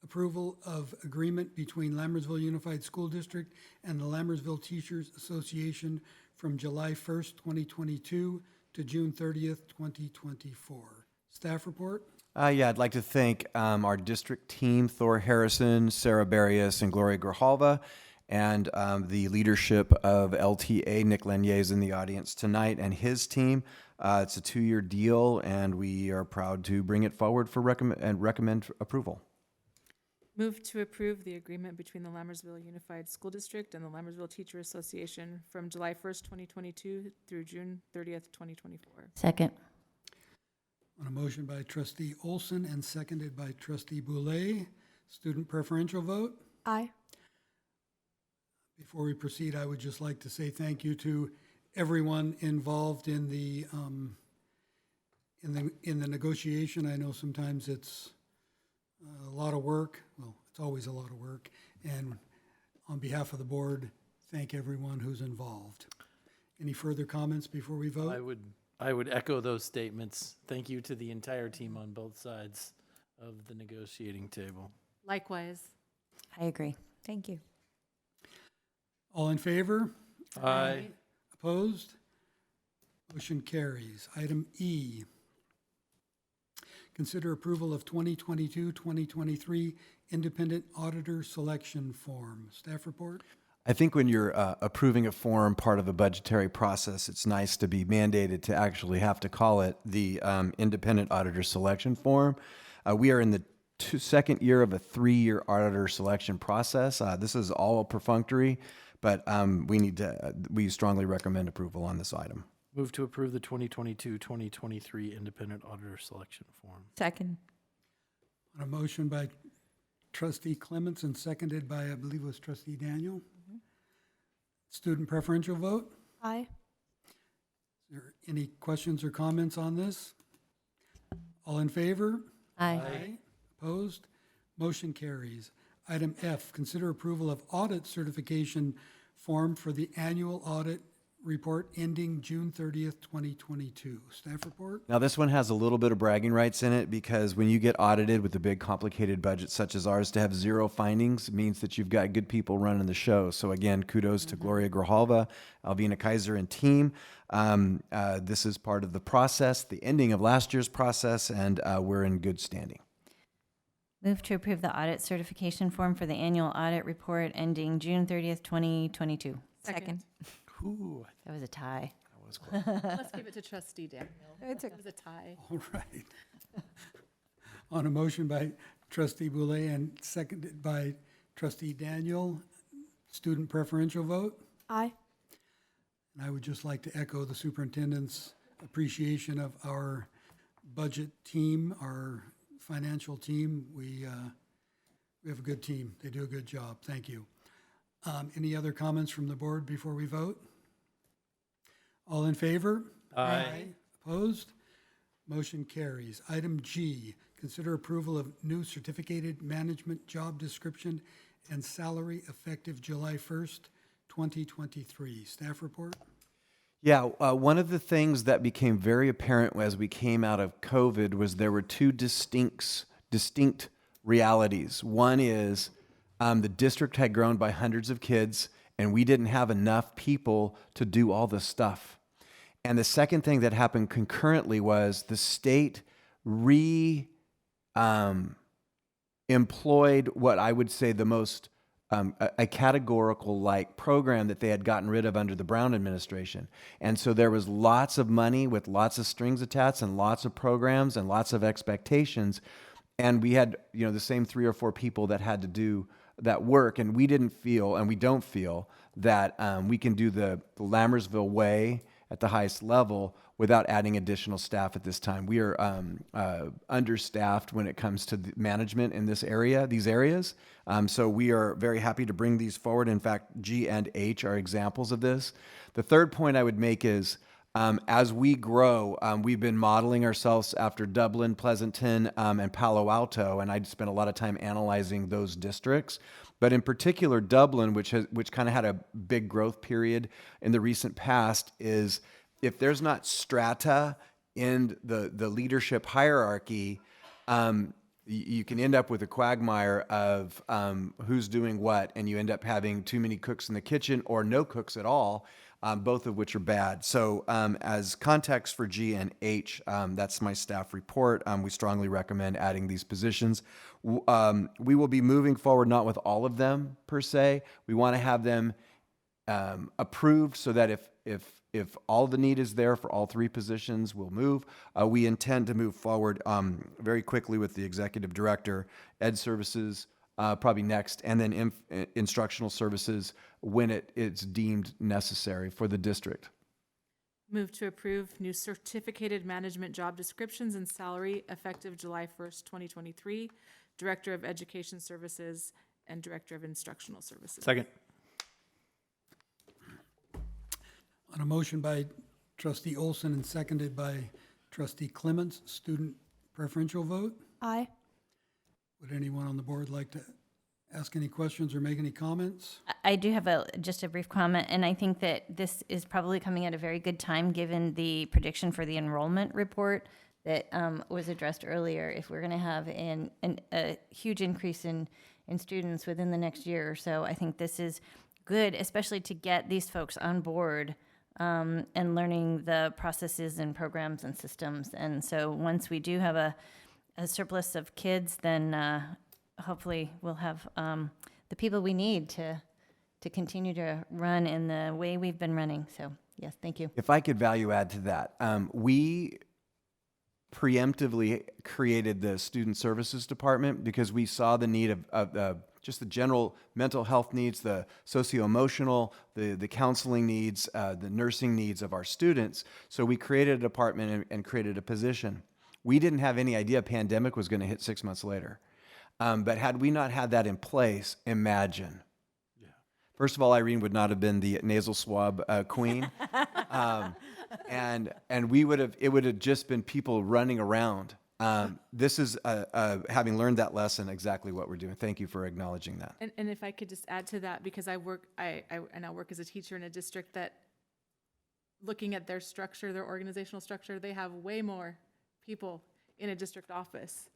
approval of agreement between Lammersville Unified School District and the Lammersville Teachers Association from July 1st, 2022 to June 30th, 2024. Staff report? Yeah, I'd like to thank our district team, Thor Harrison, Sarah Barrios, and Gloria Grijalva, and the leadership of LTA. Nick Lanier is in the audience tonight, and his team. It's a 2-year deal, and we are proud to bring it forward for recommend approval. Move to approve the agreement between the Lammersville Unified School District and the Lammersville Teacher Association from July 1st, 2022 through June 30th, 2024. Second. On a motion by trustee Olson and seconded by trustee Boulay, student preferential vote. Aye. Before we proceed, I would just like to say thank you to everyone involved in the negotiation. I know sometimes it's a lot of work. Well, it's always a lot of work. And on behalf of the board, thank everyone who's involved. Any further comments before we vote? I would echo those statements. Thank you to the entire team on both sides of the negotiating table. Likewise. I agree. Thank you. All in favor? Aye. Opposed? Motion carries. Item E, consider approval of 2022-2023 Independent Auditor Selection Form. Staff report? I think when you're approving a form, part of a budgetary process, it's nice to be mandated to actually have to call it the Independent Auditor Selection Form. We are in the second year of a 3-year auditor selection process. This is all perfunctory, but we strongly recommend approval on this item. Move to approve the 2022-2023 Independent Auditor Selection Form. Second. On a motion by Trustee Clements and seconded by, I believe it was Trustee Daniel. Student preferential vote? Aye. Is there any questions or comments on this? All in favor? Aye. Opposed? Motion carries. Item F, consider approval of audit certification form for the annual audit report ending June 30th, 2022. Staff report? Now, this one has a little bit of bragging rights in it because when you get audited with a big, complicated budget such as ours, to have 0 findings means that you've got good people running the show. So again, kudos to Gloria Grijalva, Alvina Kaiser, and team. This is part of the process, the ending of last year's process, and we're in good standing. Move to approve the audit certification form for the annual audit report ending June 30th, 2022. Second. Ooh, That was a tie. that was close. Let's give it to Trustee Daniel. It was a tie. All right. On a motion by Trustee Boulay and seconded by Trustee Daniel, student preferential vote? Aye. And I would just like to echo the superintendent's appreciation of our budget team, our financial team. We have a good team. They do a good job. Thank you. Any other comments from the board before we vote? All in favor? Aye. Opposed? Motion carries. Item G, consider approval of new certificated management job description and salary effective July 1st, 2023. Staff report? Yeah, one of the things that became very apparent as we came out of COVID was there were 2 distinct realities. One is the district had grown by hundreds of kids, and we didn't have enough people to do all the stuff. And the second thing that happened concurrently was the state employed what I would say the most a categorical like program that they had gotten rid of under the Brown administration. And so there was lots of money with lots of strings attached and lots of programs and lots of expectations. And we had, the same 3 or 4 people that had to do that work. And we didn't feel, and we don't feel, that we can do the Lammersville way at the highest level without adding additional staff at this time. We are understaffed when it comes to the management in these areas. So we are very happy to bring these forward. In fact, G and H are examples of this. The third point I would make is, as we grow, we've been modeling ourselves after Dublin, Pleasanton, and Palo Alto, and I spent a lot of time analyzing those districts. But in particular, Dublin, which kind of had a big growth period in the recent past, is if there's not strata in the leadership hierarchy, you can end up with a quagmire of who's doing what, and you end up having too many cooks in the kitchen or no cooks at all, both of which are bad. So as context for G and H, that's my staff report. We strongly recommend adding these positions. We will be moving forward, not with all of them per se. We want to have them approved so that if all the need is there for all 3 positions, we'll move. We intend to move forward very quickly with the executive director, ed services probably next, and then instructional services when it's deemed necessary for the district. Move to approve new certificated management job descriptions and salary effective July 1st, 2023, Director of Education Services and Director of Instructional Services. Second. On a motion by Trustee Olson and seconded by Trustee Clements, student preferential vote? Aye. Would anyone on the board like to ask any questions or make any comments? I do have just a brief comment, and I think that this is probably coming at a very good time given the prediction for the enrollment report that was addressed earlier. If we're going to have a huge increase in students within the next year or so, I think this is good, especially to get these folks on board and learning the processes and programs and systems. And so once we do have a surplus of kids, then hopefully we'll have the people we need to continue to run in the way we've been running. So yes, thank you. If I could value add to that, we preemptively created the student services department because we saw the need of just the general mental health needs, the socio-emotional, the counseling needs, the nursing needs of our students. So we created a department and created a position. We didn't have any idea a pandemic was going to hit 6 months later. But had we not had that in place, imagine. Yeah. First of all, Irene would not have been the nasal swab queen. And it would have just been people running around. This is, having learned that lesson, exactly what we're doing. Thank you for acknowledging that. And if I could just add to that, because I work as a teacher in a district that, looking at their structure, their organizational structure, they have way more people in a district office,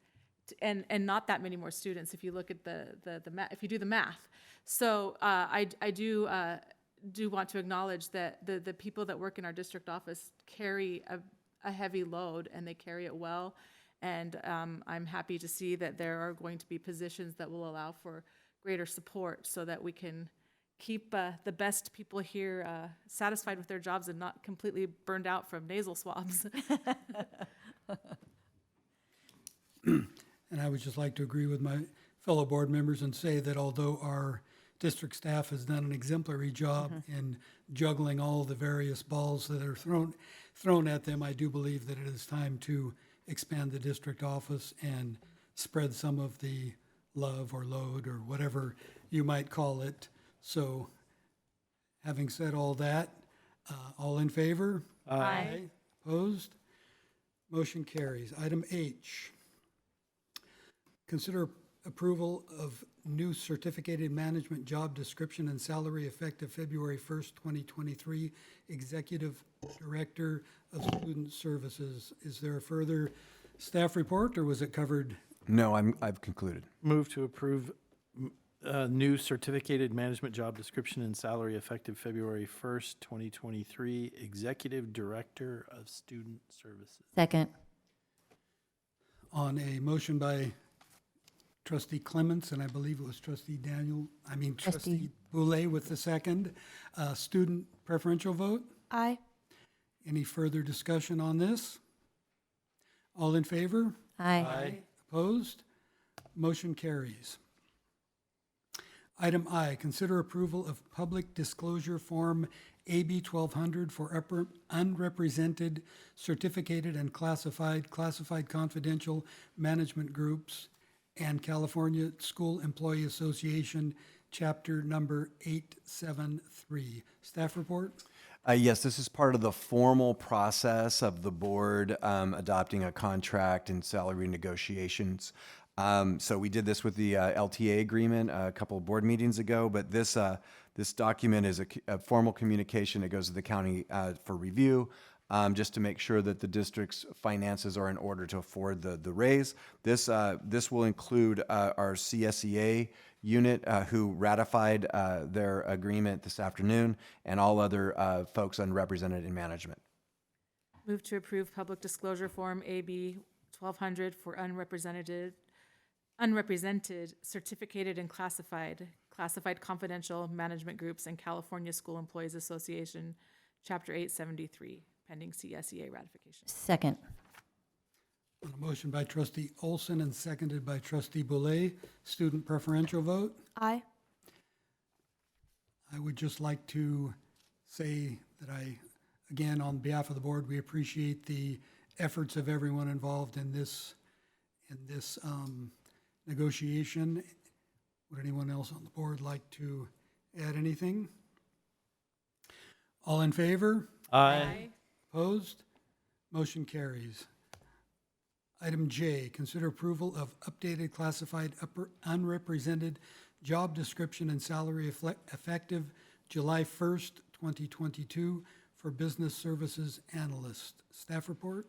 and not that many more students if you look at the if you do the math. So I do want to acknowledge that the people that work in our district office carry a heavy load, and they carry it well. And I'm happy to see that there are going to be positions that will allow for greater support so that we can keep the best people here satisfied with their jobs and not completely burned out from nasal swabs. And I would just like to agree with my fellow board members and say that although our district staff has done an exemplary job in juggling all the various balls that are thrown at them, I do believe that it is time to expand the district office and spread some of the love or load or whatever you might call it. So having said all that, all in favor? Aye. Opposed? Motion carries. Item H, consider approval of new certificated management job description and salary effective February 1st, 2023, Executive Director of Student Services. Is there a further staff report, or was it covered? No, I've concluded. Move to approve new certificated management job description and salary effective February 1st, 2023, Executive Director of Student Services. Second. On a motion by Trustee Clements, and I believe it was Trustee Boulay with the second. Student preferential vote? Aye. Any further discussion on this? All in favor? Aye. Opposed? Motion carries. Item I, consider approval of public disclosure form AB 1200 for unrepresented, certificated, and classified confidential management groups and California School Employee Association, chapter number 873. Staff report? Yes, this is part of the formal process of the board adopting a contract and salary negotiations. So we did this with the LTA agreement a couple of board meetings ago, but this document is a formal communication that goes to the county for review, just to make sure that the district's finances are in order to afford the raise. This will include our CSEA unit who ratified their agreement this afternoon, and all other folks unrepresented in management. Move to approve public disclosure form AB 1200 for unrepresented, certificated, and classified confidential management groups and California School Employees Association, Chapter 873, pending CSEA ratification. Second. On a motion by Trustee Olson and seconded by Trustee Boulay, student preferential vote? Aye. I would just like to say that again, on behalf of the board, we appreciate the efforts of everyone involved in this negotiation. Would anyone else on the board like to add anything? All in favor? Aye. Opposed? Motion carries. Item J, consider approval of updated classified unrepresented job description and salary effective July 1st, 2022 for business services analyst. Staff report?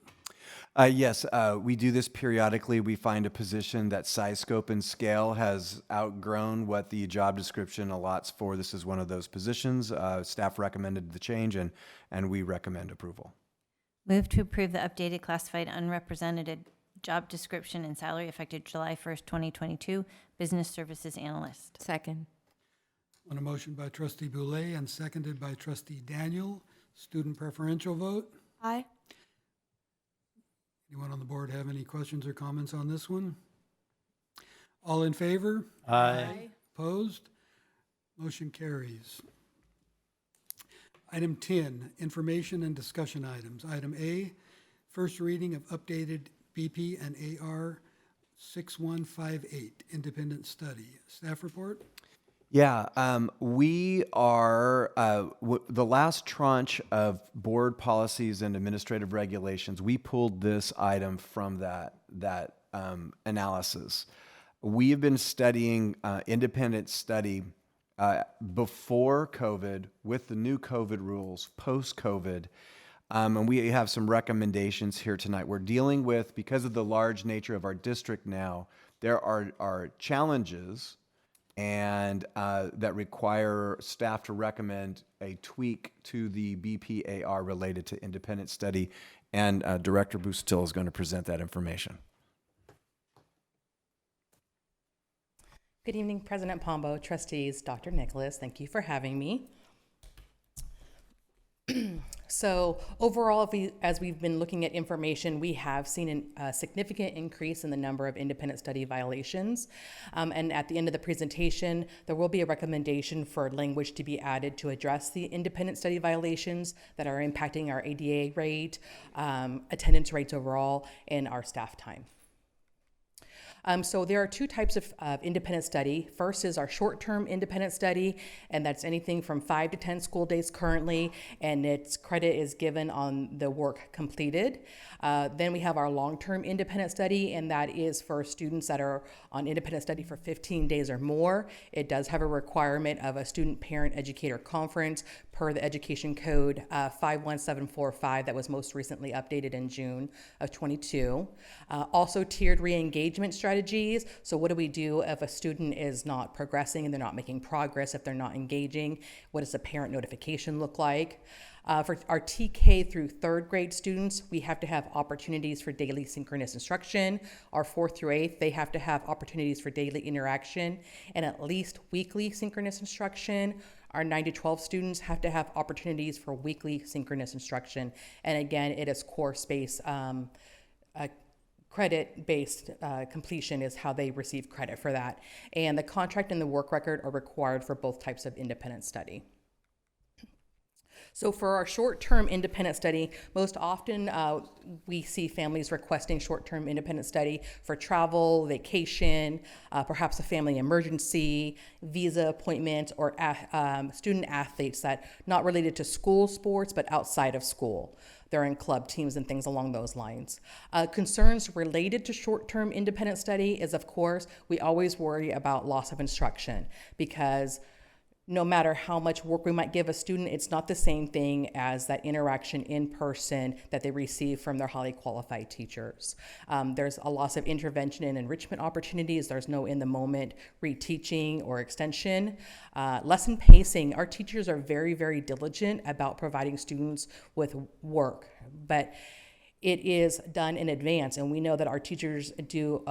Yes, we do this periodically. We find a position that size, scope, and scale has outgrown what the job description allots for. This is one of those positions. Staff recommended the change, and we recommend approval. Move to approve the updated classified unrepresented job description and salary effective July 1st, 2022, Business Services Analyst. Second. On a motion by trustee Boulay and seconded by trustee Daniel, student preferential vote. Aye. Anyone on the board have any questions or comments on this one? All in favor? Aye. Opposed? Motion carries. Item 10, information and discussion items. Item A, first reading of updated BP and AR 6158, independent study. Staff report? Yeah, we are, the last tranche of board policies and administrative regulations, we pulled this item from that analysis. We have been studying independent study before COVID, with the new COVID rules, post-COVID, and we have some recommendations here tonight. We're dealing with, because of the large nature of our district now, there are challenges and that require staff to recommend a tweak to the BPAR related to independent study, and Director Bustil is going to present that information. Good evening, President Pombo, trustees, Dr. Nicholas. Thank you for having me. So overall, as we've been looking at information, we have seen a significant increase in the number of independent study violations. And at the end of the presentation, there will be a recommendation for language to be added to address the independent study violations that are impacting our ADA rate, attendance rates overall, and our staff time. So there are two types of independent study. First is our short-term independent study, and that's anything from 5 to 10 school days currently, and its credit is given on the work completed. Then we have our long-term independent study, and that is for students that are on independent study for 15 days or more. It does have a requirement of a student parent educator conference per the Education Code 51745 that was most recently updated in June of 22. Also tiered re-engagement strategies. So what do we do if a student is not progressing and they're not making progress, if they're not engaging? What does the parent notification look like? For our TK through third grade students, we have to have opportunities for daily synchronous instruction. Our 4th through 8th, they have to have opportunities for daily interaction and at least weekly synchronous instruction. Our 9 to 12 students have to have opportunities for weekly synchronous instruction. And again, it is course-based, credit-based completion is how they receive credit for that. And the contract and the work record are required for both types of independent study. So for our short-term independent study, most often we see families requesting short-term independent study for travel, vacation, perhaps a family emergency, visa appointment, or student athletes that not related to school sports but outside of school. They're in club teams and things along those lines. Concerns related to short-term independent study is, of course, we always worry about loss of instruction, because no matter how much work we might give a student, it's not the same thing as that interaction in person that they receive from their highly qualified teachers. There's a loss of intervention and enrichment opportunities. There's no in-the-moment reteaching or extension. Lesson pacing. Our teachers are very, very diligent about providing students with work, but it is done in advance, and we know that our teachers do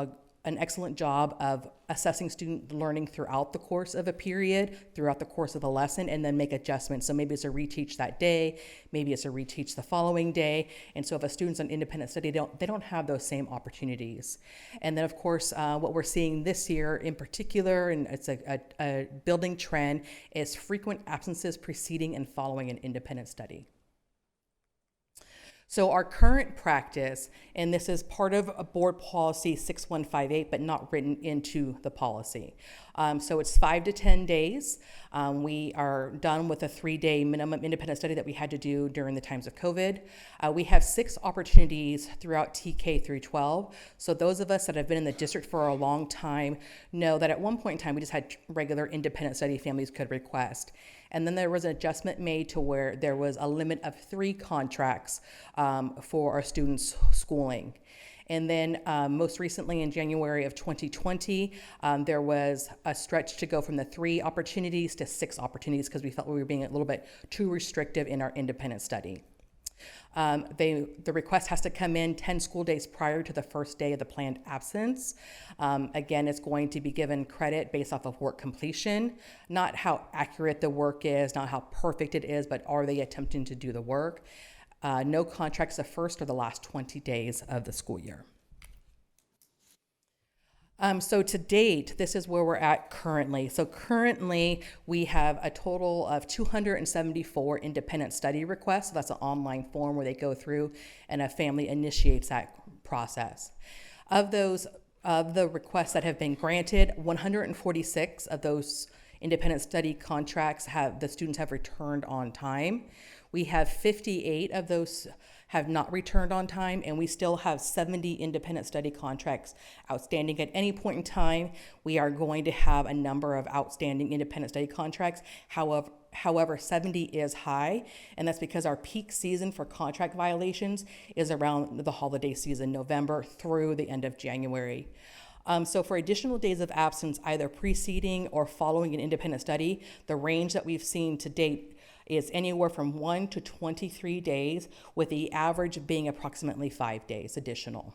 an excellent job of assessing student learning throughout the course of a period, throughout the course of the lesson, and then make adjustments. So maybe it's a reteach that day, maybe it's a reteach the following day. And so if a student's on independent study, they don't have those same opportunities. And then of course, what we're seeing this year in particular, and it's a building trend, is frequent absences preceding and following an independent study. So our current practice, and this is part of a board policy 6158, but not written into the policy. So it's 5 to 10 days. We are done with a 3-day minimum independent study that we had to do during the times of COVID. We have 6 opportunities throughout TK through 12. So those of us that have been in the district for a long time know that at one point in time, we just had regular independent study families could request. And then there was an adjustment made to where there was a limit of 3 contracts for our students' schooling. And then most recently in January of 2020, there was a stretch to go from the 3 opportunities to 6 opportunities because we felt we were being a little bit too restrictive in our independent study. The request has to come in 10 school days prior to the first day of the planned absence. Again, it's going to be given credit based off of work completion, not how accurate the work is, not how perfect it is, but are they attempting to do the work? No contracts the first or the last 20 days of the school year. So to date, this is where we're at currently. So currently, we have a total of 274 independent study requests. So that's an online form where they go through and a family initiates that process. Of the requests that have been granted, 146 of those independent study contracts the students have returned on time. We have 58 of those have not returned on time, and we still have 70 independent study contracts outstanding. At any point in time, we are going to have a number of outstanding independent study contracts. However, 70 is high, and that's because our peak season for contract violations is around the holiday season, November through the end of January. So for additional days of absence, either preceding or following an independent study, the range that we've seen to date is anywhere from 1 to 23 days, with the average being approximately 5 days additional.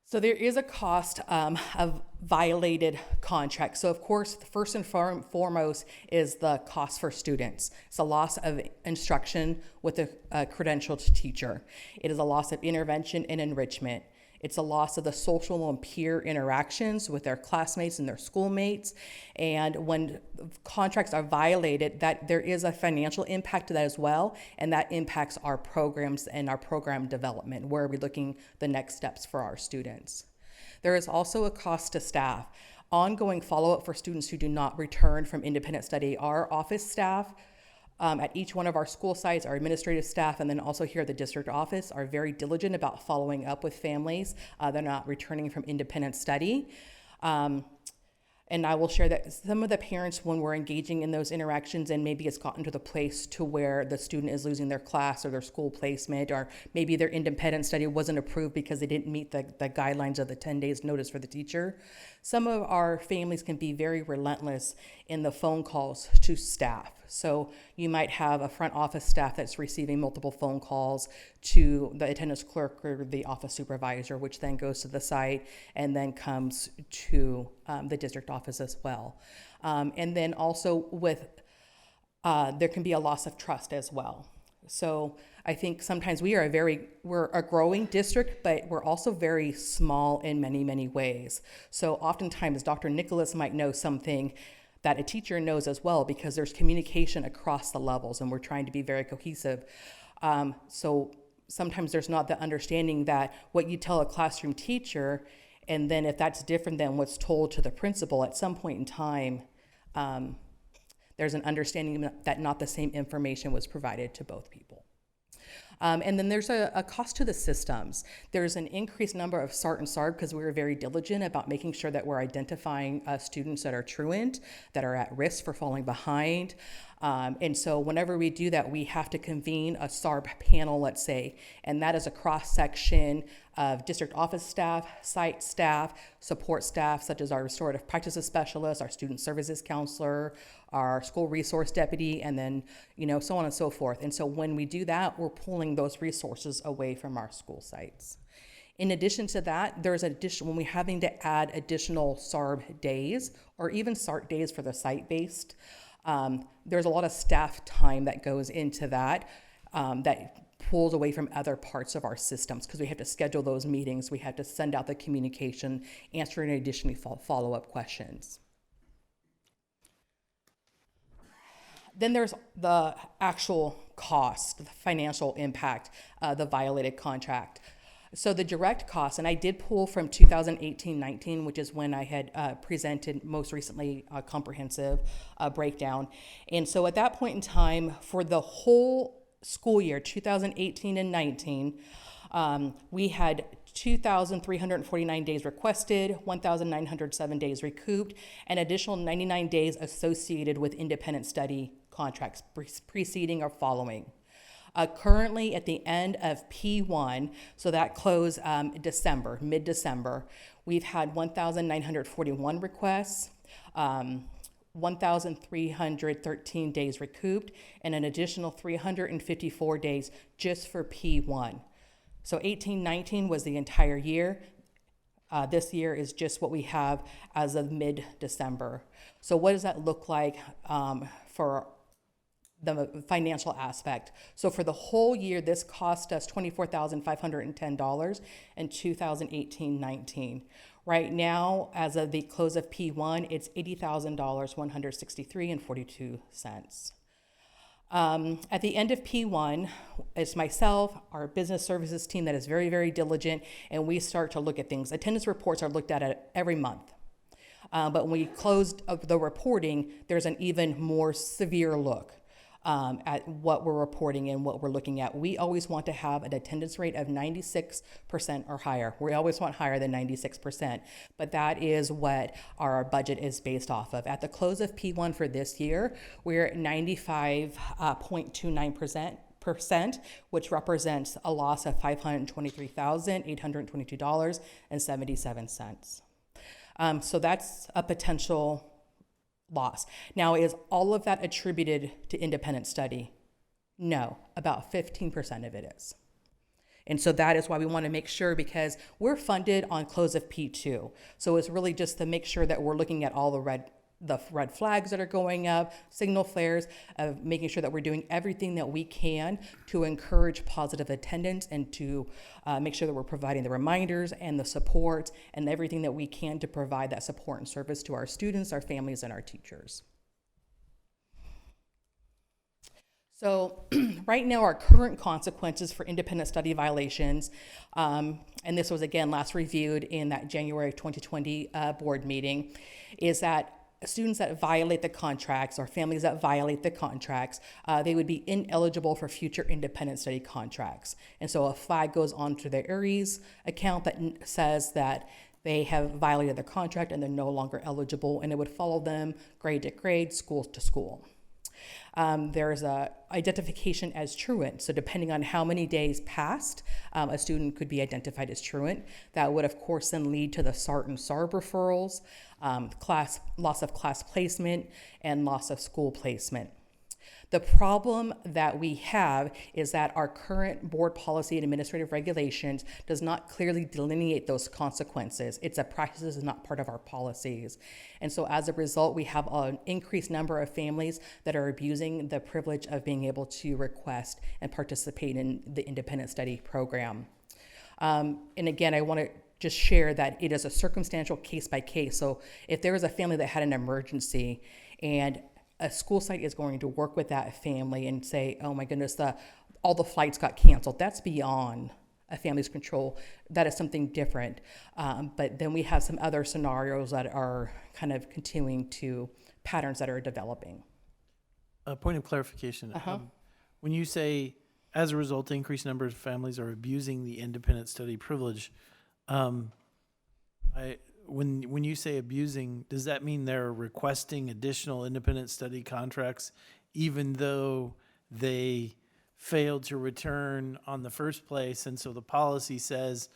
So there is a cost of violated contracts. So of course, the first and foremost is the cost for students. It's a loss of instruction with a credentialed teacher. It is a loss of intervention and enrichment. It's a loss of the social and peer interactions with their classmates and their schoolmates. And when contracts are violated, that there is a financial impact to that as well, and that impacts our programs and our program development, where we're looking the next steps for our students. There is also a cost to staff. Ongoing follow-up for students who do not return from independent study. Our office staff at each one of our school sites, our administrative staff, and then also here at the district office are very diligent about following up with families that are not returning from independent study. And I will share that some of the parents, when we're engaging in those interactions, and maybe it's gotten to the place to where the student is losing their class or their school placement, or maybe their independent study wasn't approved because they didn't meet the guidelines of the 10 days notice for the teacher. Some of our families can be very relentless in the phone calls to staff. So you might have a front office staff that's receiving multiple phone calls to the attendance clerk or the office supervisor, which then goes to the site and then comes to the district office as well. And then also with, there can be a loss of trust as well. So I think sometimes we're a growing district, but we're also very small in many, many ways. So oftentimes Dr. Nicholas might know something that a teacher knows as well, because there's communication across the levels and we're trying to be very cohesive. So sometimes there's not the understanding that what you tell a classroom teacher, and then if that's different than what's told to the principal at some point in time, there's an understanding that not the same information was provided to both people. And then there's a cost to the systems. There's an increased number of SART and SARB because we were very diligent about making sure that we're identifying students that are truant, that are at risk for falling behind. And so whenever we do that, we have to convene a SARB panel, let's say, and that is a cross-section of district office staff, site staff, support staff, such as our restorative practices specialist, our student services counselor, our school resource deputy, and then, so on and so forth. And so when we do that, we're pulling those resources away from our school sites. In addition to that, there's when we're having to add additional SARB days, or even SART days for the site-based, there's a lot of staff time that goes into that, that pulls away from other parts of our systems, because we have to schedule those meetings, we have to send out the communication, answering additionally follow-up questions. Then there's the actual cost, the financial impact, the violated contract. So the direct costs, and I did pull from 2018-19, which is when I had presented most recently a comprehensive breakdown. And so at that point in time, for the whole school year, 2018 and 19, We had 2,349 days requested, 1,907 days recouped, and additional 99 days associated with independent study contracts preceding or following. Currently, at the end of P1, so that closed December, mid-December, we've had 1,941 requests, 1,313 days recouped, and an additional 354 days just for P1. So 18-19 was the entire year. This year is just what we have as of mid-December. So what does that look like for the financial aspect? So for the whole year, this cost us $24,510 in 2018-19. Right now, as of the close of P1, it's $80,163.42. At the end of P1, it's myself, our business services team that is very, very diligent, and we start to look at things. Attendance reports are looked at every month. But when we closed the reporting, there's an even more severe look at what we're reporting and what we're looking at. We always want to have an attendance rate of 96% or higher. We always want higher than 96%, but that is what our budget is based off of. At the close of P1 for this year, we're at 95.29%, which represents a loss of $523,822.77. So that's a potential loss. Now, is all of that attributed to independent study? No, about 15% of it is. And so that is why we want to make sure, because we're funded on close of P2. So it's really just to make sure that we're looking at all the red flags that are going up, signal flares, of making sure that we're doing everything that we can to encourage positive attendance and to make sure that we're providing the reminders and the support and everything that we can to provide that support and service to our students, our families, and our teachers. So right now, our current consequences for independent study violations, and this was again last reviewed in that January 2020 board meeting, is that students that violate the contracts or families that violate the contracts, they would be ineligible for future independent study contracts. And so a flag goes onto their ARIES account that says that they have violated the contract and they're no longer eligible, and it would follow them grade to grade, school to school. There's a identification as truant. So depending on how many days passed, a student could be identified as truant. That would, of course, then lead to the SART and SARB referrals, loss of class placement, and loss of school placement. The problem that we have is that our current board policy and administrative regulations does not clearly delineate those consequences. It's a practice, is not part of our policies. And so as a result, we have an increased number of families that are abusing the privilege of being able to request and participate in the independent study program. And again, I want to just share that it is a circumstantial case by case. So if there is a family that had an emergency and a school site is going to work with that family and say, oh my goodness, all the flights got canceled. That's beyond a family's control. That is something different. But then we have some other scenarios that are kind of continuing to patterns that are developing. A point of clarification. When you say, as a result, increased number of families are abusing the independent study privilege, when you say abusing, does that mean they're requesting additional independent study contracts even though they failed to return on the first place, and so the policy says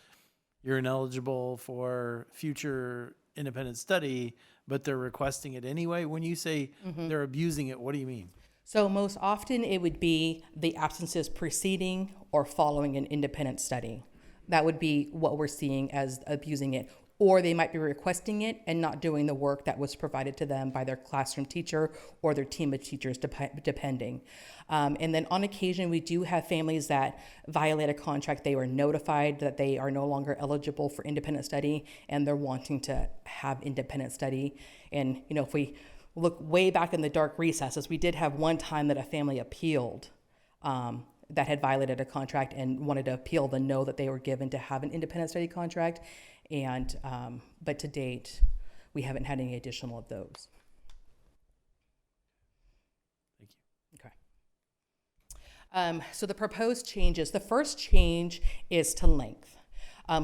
you're ineligible for future independent study, but they're requesting it anyway? When you say they're abusing it, what do you mean? So most often it would be the absences preceding or following an independent study. That would be what we're seeing as abusing it. Or they might be requesting it and not doing the work that was provided to them by their classroom teacher or their team of teachers, depending. And then on occasion, we do have families that violate a contract. They were notified that they are no longer eligible for independent study, and they're wanting to have independent study. And, you know, if we look way back in the dark recesses, we did have one time that a family appealed that had violated a contract and wanted to appeal the no that they were given to have an independent study contract. And but to date, we haven't had any additional of those. Thank you. Okay. So the proposed changes, the first change is to length.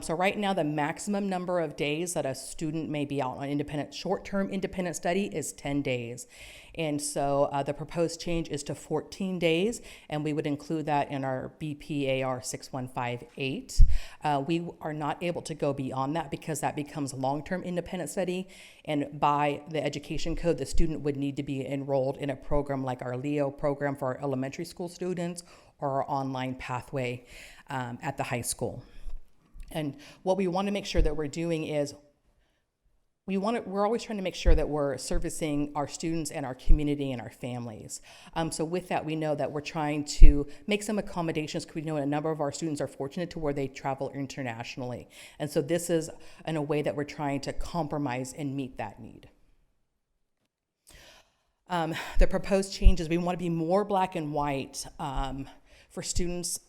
So right now, the maximum number of days that a student may be out on short-term independent study is 10 days. And so the proposed change is to 14 days, and we would include that in our BPAR 6158. We are not able to go beyond that because that becomes long-term independent study. And by the education code, the student would need to be enrolled in a program like our LEO program for our elementary school students or our online pathway at the high school. And what we want to make sure that we're doing is we're always trying to make sure that we're servicing our students and our community and our families. So with that, we know that we're trying to make some accommodations because we know a number of our students are fortunate to where they travel internationally. And so this is in a way that we're trying to compromise and meet that need. The proposed changes, we want to be more black and white for students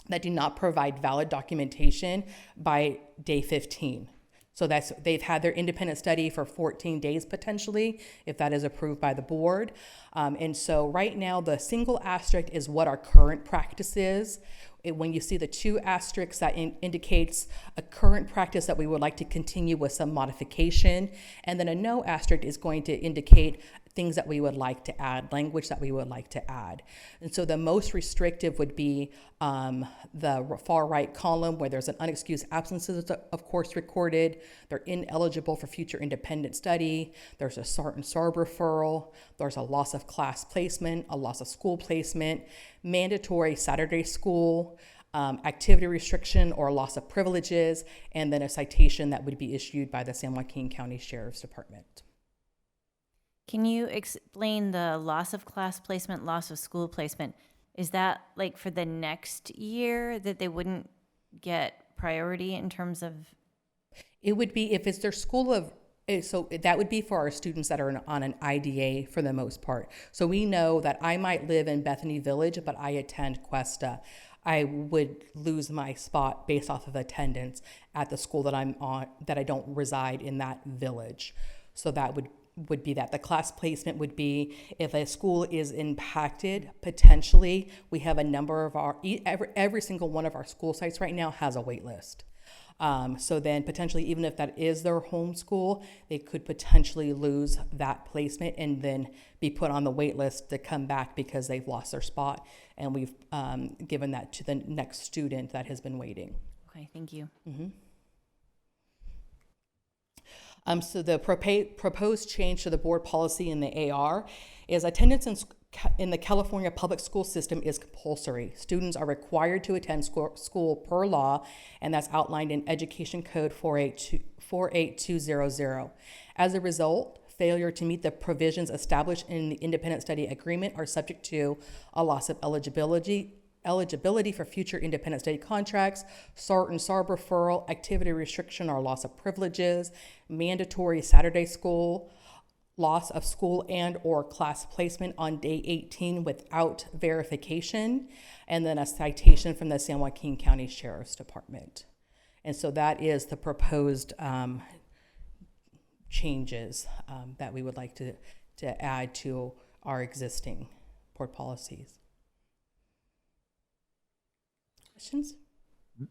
that do not provide valid documentation by day 15. So they've had their independent study for 14 days potentially, if that is approved by the board. And so right now, the single asterisk is what our current practice is. When you see the two asterisks, that indicates a current practice that we would like to continue with some modification. And then a no asterisk is going to indicate things that we would like to add, language that we would like to add. And so the most restrictive would be the far right column where there's an unexcused absences, of course, recorded. They're ineligible for future independent study. There's a SART and SARB referral. There's a loss of class placement, a loss of school placement, mandatory Saturday school, activity restriction or loss of privileges, and then a citation that would be issued by the San Joaquin County Sheriff's Department. Can you explain the loss of class placement, loss of school placement? Is that like for the next year that they wouldn't get priority in terms of? It would be if it's their school of, so that would be for our students that are on an IDA for the most part. So we know that I might live in Bethany Village, but I attend Cuesta. I would lose my spot based off of attendance at the school that I'm on, that I don't reside in that village. So that would be that. The class placement would be if a school is impacted, potentially, we have a number of our, every single one of our school sites right now has a wait list. So then potentially, even if that is their home school, they could potentially lose that placement and then be put on the wait list to come back because they've lost their spot. And we've given that to the next student that has been waiting. Okay, thank you. Mm-hmm. So the proposed change to the board policy in the AR is attendance in the California public school system is compulsory. Students are required to attend school per law, and that's outlined in Education Code 48200. As a result, failure to meet the provisions established in the independent study agreement are subject to a loss of eligibility for future independent study contracts, SART and SARB referral, activity restriction or loss of privileges, mandatory Saturday school, loss of school and or class placement on day 18 without verification, and then a citation from the San Joaquin County Sheriff's Department. And so that is the proposed changes that we would like to add to our existing board policies. Questions?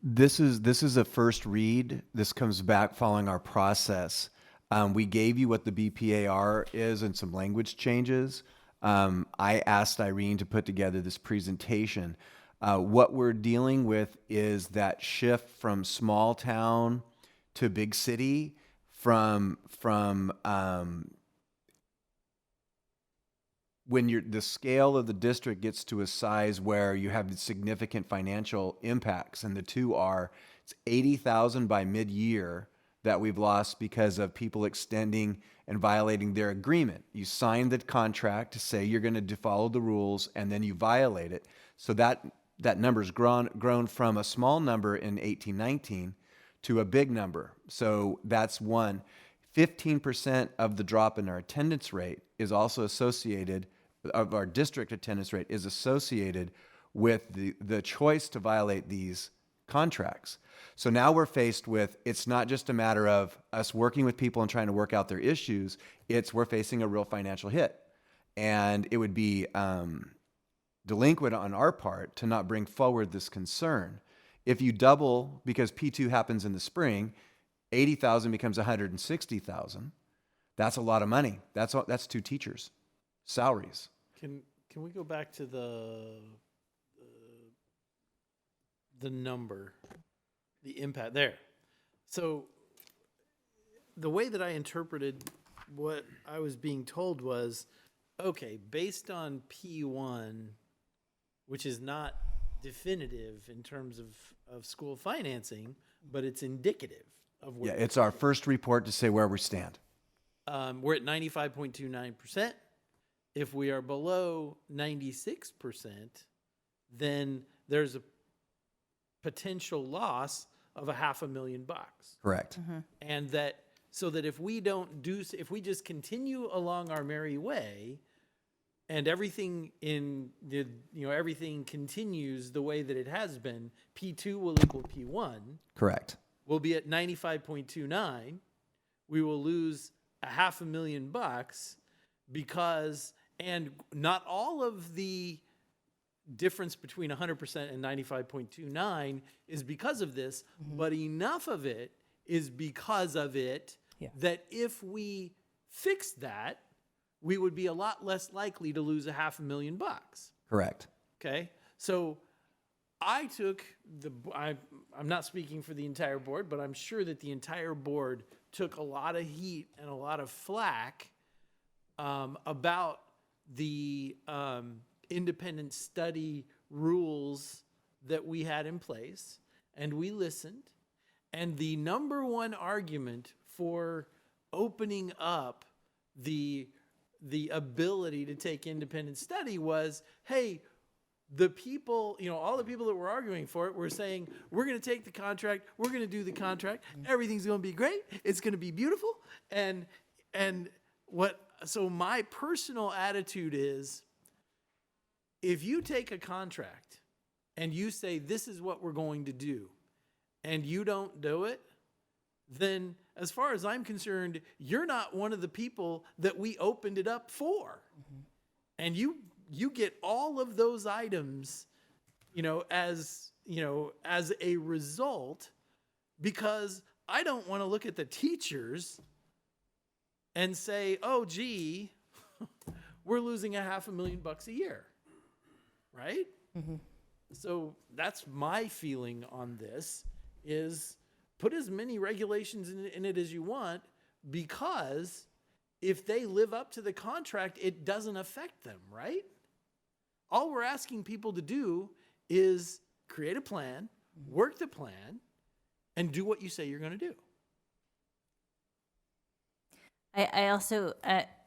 This is a first read. This comes back following our process. We gave you what the BPAR is and some language changes. I asked Irene to put together this presentation. What we're dealing with is that shift from small town to big city, from when the scale of the district gets to a size where you have significant financial impacts, and the two are, it's 80,000 by mid-year that we've lost because of people extending and violating their agreement. You sign the contract to say you're going to follow the rules, and then you violate it. So that number's grown from a small number in 1819 to a big number. So that's one. 15% of the drop in our attendance rate is also associated, of our district attendance rate, is associated with the choice to violate these contracts. So now we're faced with, it's not just a matter of us working with people and trying to work out their issues, we're facing a real financial hit. And it would be delinquent on our part to not bring forward this concern. If you double, because P2 happens in the spring, 80,000 becomes 160,000. That's a lot of money. That's 2 teachers' salaries. Can we go back to the number, the impact there? So the way that I interpreted what I was being told was, okay, based on P1, which is not definitive in terms of school financing, but it's indicative of where Yeah, it's our first report to say where we stand. we're at 95.29%. If we are below 96%, then there's a potential loss of $500,000. Correct. And that, so that if we don't do, if we just continue along our merry way, and everything in the, everything continues the way that it has been, P2 will equal P1. Correct. We'll be at 95.29. We will lose $500,000 because, and not all of the difference between 100% and 95.29 is because of this, but enough of it is because of it that if we fix that, we would be a lot less likely to lose $500,000. Correct. Okay, so I took I'm not speaking for the entire board, but I'm sure that the entire board took a lot of heat and a lot of flack about the independent study rules that we had in place, and we listened. And the number one argument for opening up the ability to take independent study was, hey, the people, all the people that were arguing for it were saying, we're going to take the contract, we're going to do the contract, everything's going to be great, it's going to be beautiful. So my personal attitude is, if you take a contract and you say, this is what we're going to do, and you don't do it, then as far as I'm concerned, you're not one of the people that we opened it up for. And you get all of those items, as a result, because I don't want to look at the teachers and say, oh, gee, we're losing $500,000 a year, right? So that's my feeling on this, is put as many regulations in it as you want, because if they live up to the contract, it doesn't affect them, right? All we're asking people to do is create a plan, work the plan, and do what you say you're going to do. I also,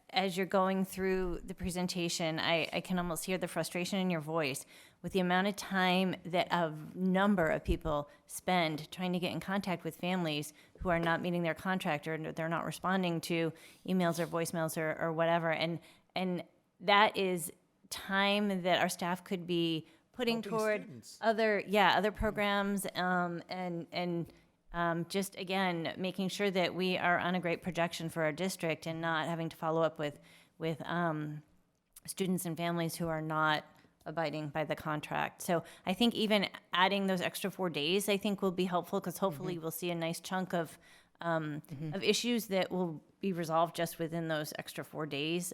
as you're going through the presentation, I can almost hear the frustration in your voice with the amount of time that a number of people spend trying to get in contact with families who are not meeting their contract, or they're not responding to emails or voicemails or whatever. And that is time that our staff could be putting Helping toward students. other programs, and just, again, making sure that we are on a great projection for our district and not having to follow up with students and families who are not abiding by the contract. So I think even adding those extra 4 days, I think, will be helpful, because hopefully we'll see a nice chunk of issues that will be resolved just within those extra 4 days.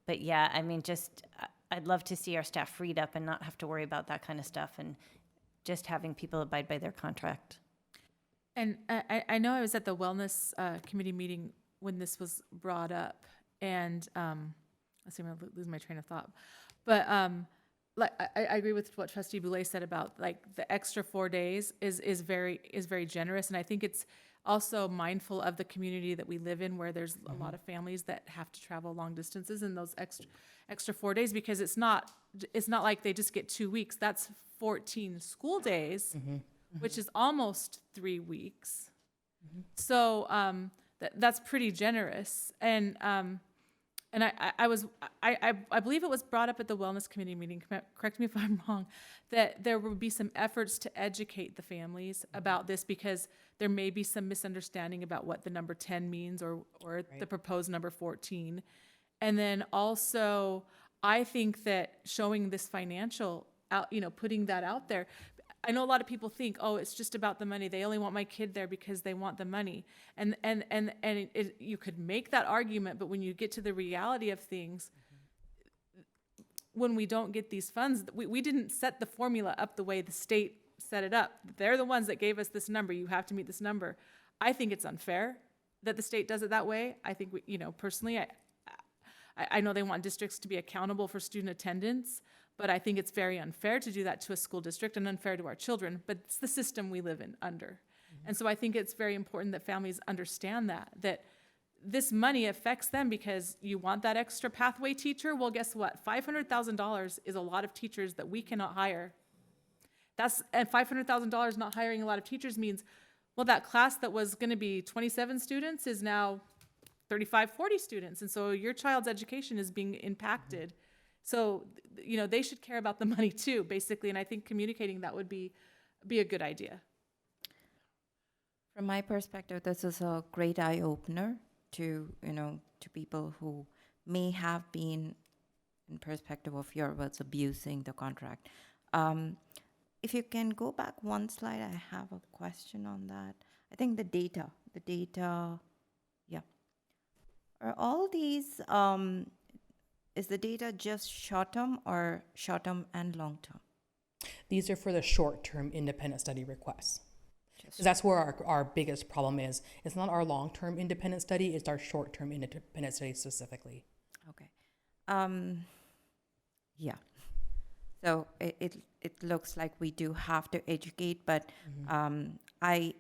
But yeah, I mean, just I'd love to see our staff freed up and not have to worry about that kind of stuff, and just having people abide by their contract. And I know I was at the wellness committee meeting when this was brought up, and let's see, I'm gonna lose my train of thought. But like I agree with what Trustee Boulay said about, like, the extra 4 days is very generous, and I think it's also mindful of the community that we live in, where there's a lot of families that have to travel long distances, and those extra 4 days, because it's not like they just get 2 weeks. That's 14 school days, which is almost 3 weeks. So that's pretty generous. And I believe it was brought up at the wellness committee meeting, correct me if I'm wrong, that there would be some efforts to educate the families about this, because there may be some misunderstanding about what the number 10 means, or the proposed number 14. And then also, I think that showing this financial out, putting that out there, I know a lot of people think, oh, it's just about the money. They only want my kid there because they want the money. And you could make that argument, but when you get to the reality of things, when we don't get these funds, we didn't set the formula up the way the state set it up. They're the ones that gave us this number. You have to meet this number. I think it's unfair that the state does it that way. I think personally, I know they want districts to be accountable for student attendance, but I think it's very unfair to do that to a school district and unfair to our children, but it's the system we live in under. And so I think it's very important that families understand that this money affects them because you want that extra pathway teacher. Well, guess what? $500,000 is a lot of teachers that we cannot hire. And $500,000 not hiring a lot of teachers means, well, that class that was going to be 27 students is now 35, 40 students. And so your child's education is being impacted. So, they should care about the money too, basically. And I think communicating that would be a good idea. From my perspective, this is a great eye-opener to people who may have been, in perspective of your words, abusing the contract. If you can go back one slide, I have a question on that. I think the data, yeah. Are all these, is the data just short-term or short-term and long-term? These are for the short-term independent study requests. Because that's where our biggest problem is. It's not our long-term independent study, it's our short-term independent study specifically. Okay. Yeah. So it looks like we do have to educate, but I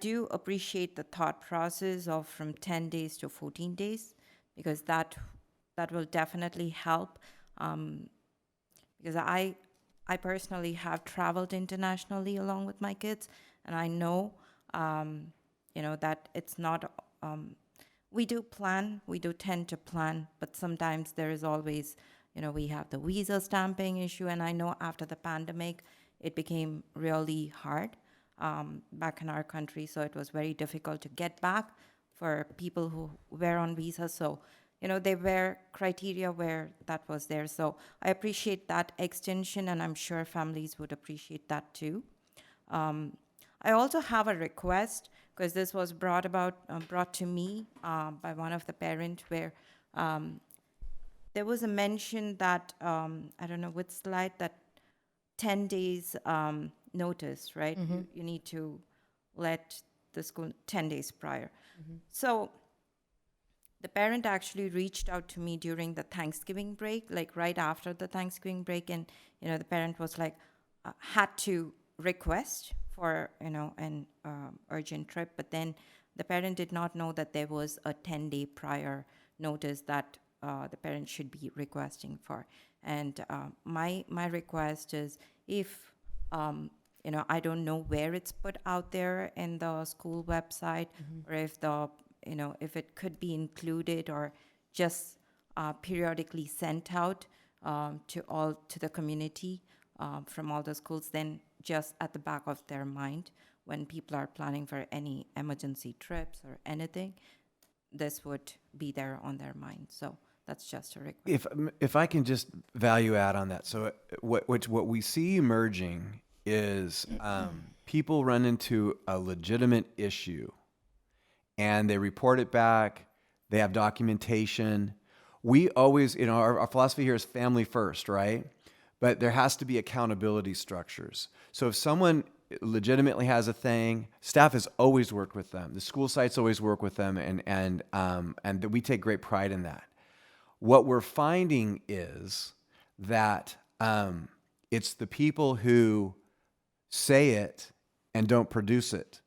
do appreciate the thought process of from 10 days to 14 days, because that will definitely help. Because I personally have traveled internationally along with my kids, and I know, that it's not, we do tend to plan, but sometimes there is always, we have the visa stamping issue, and I know after the pandemic, it became really hard back in our country, so it was very difficult to get back for people who were on visa. So, there were criteria where that was there. So I appreciate that extension, and I'm sure families would appreciate that too. I also have a request, because this was brought to me by one of the parents, where there was a mention that, I don't know which slide, that 10 days notice, right? You need to let the school 10 days prior. So the parent actually reached out to me during the Thanksgiving break, like right after the Thanksgiving break, and the parent was like, had to request for an urgent trip, but then the parent did not know that there was a 10-day prior notice that the parent should be requesting for. And my request is, if I don't know where it's put out there in the school website, or if if it could be included or just periodically sent out to the community from all the schools, then just at the back of their mind when people are planning for any emergency trips or anything, this would be there on their mind. So that's just a request. If I can just value add on that. So what we see emerging is people run into a legitimate issue and they report it back. They have documentation. We always, our philosophy here is family first, right? But there has to be accountability structures. So if someone legitimately has a thing, staff has always worked with them. The school sites always work with them, and we take great pride in that. What we're finding is that it's the people who say it and don't produce it,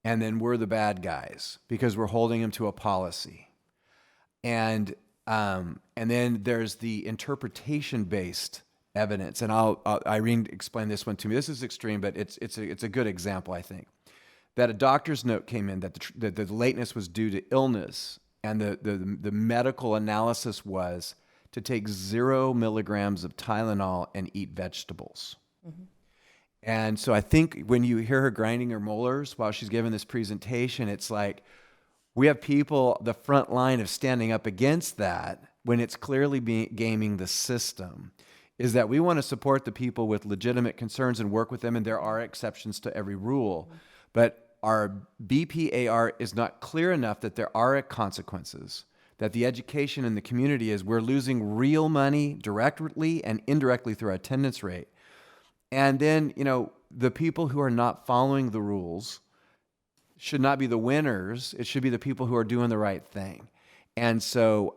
and then we're the bad guys because we're holding them to a policy. And then there's the interpretation-based evidence, and Irene explained this one to me. This is extreme, but it's a good example, I think. That a doctor's note came in that the lateness was due to illness, and the medical analysis was to take 0 milligrams of Tylenol and eat vegetables. Mm-hmm. And so I think when you hear her grinding her molars while she's giving this presentation, it's like we have people the front line of standing up against that when it's clearly gaming the system, is that we want to support the people with legitimate concerns and work with them, and there are exceptions to every rule. But our BPAR is not clear enough that there are consequences, that the education in the community is we're losing real money directly and indirectly through our attendance rate. And then, the people who are not following the rules should not be the winners. It should be the people who are doing the right thing. And so,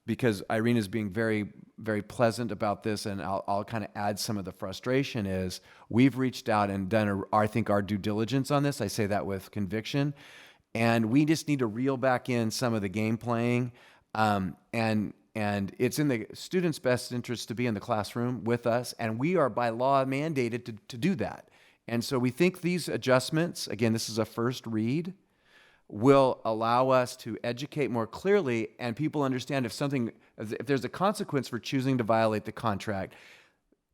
because Irene is being very, very pleasant about this, and I'll kind of add some of the frustration is we've reached out and done, I think, our due diligence on this. I say that with conviction. And we just need to reel back in some of the game playing. And it's in the students' best interest to be in the classroom with us. And we are by law mandated to do that. And so we think these adjustments, again, this is a first read, will allow us to educate more clearly, and people understand if there's a consequence for choosing to violate the contract.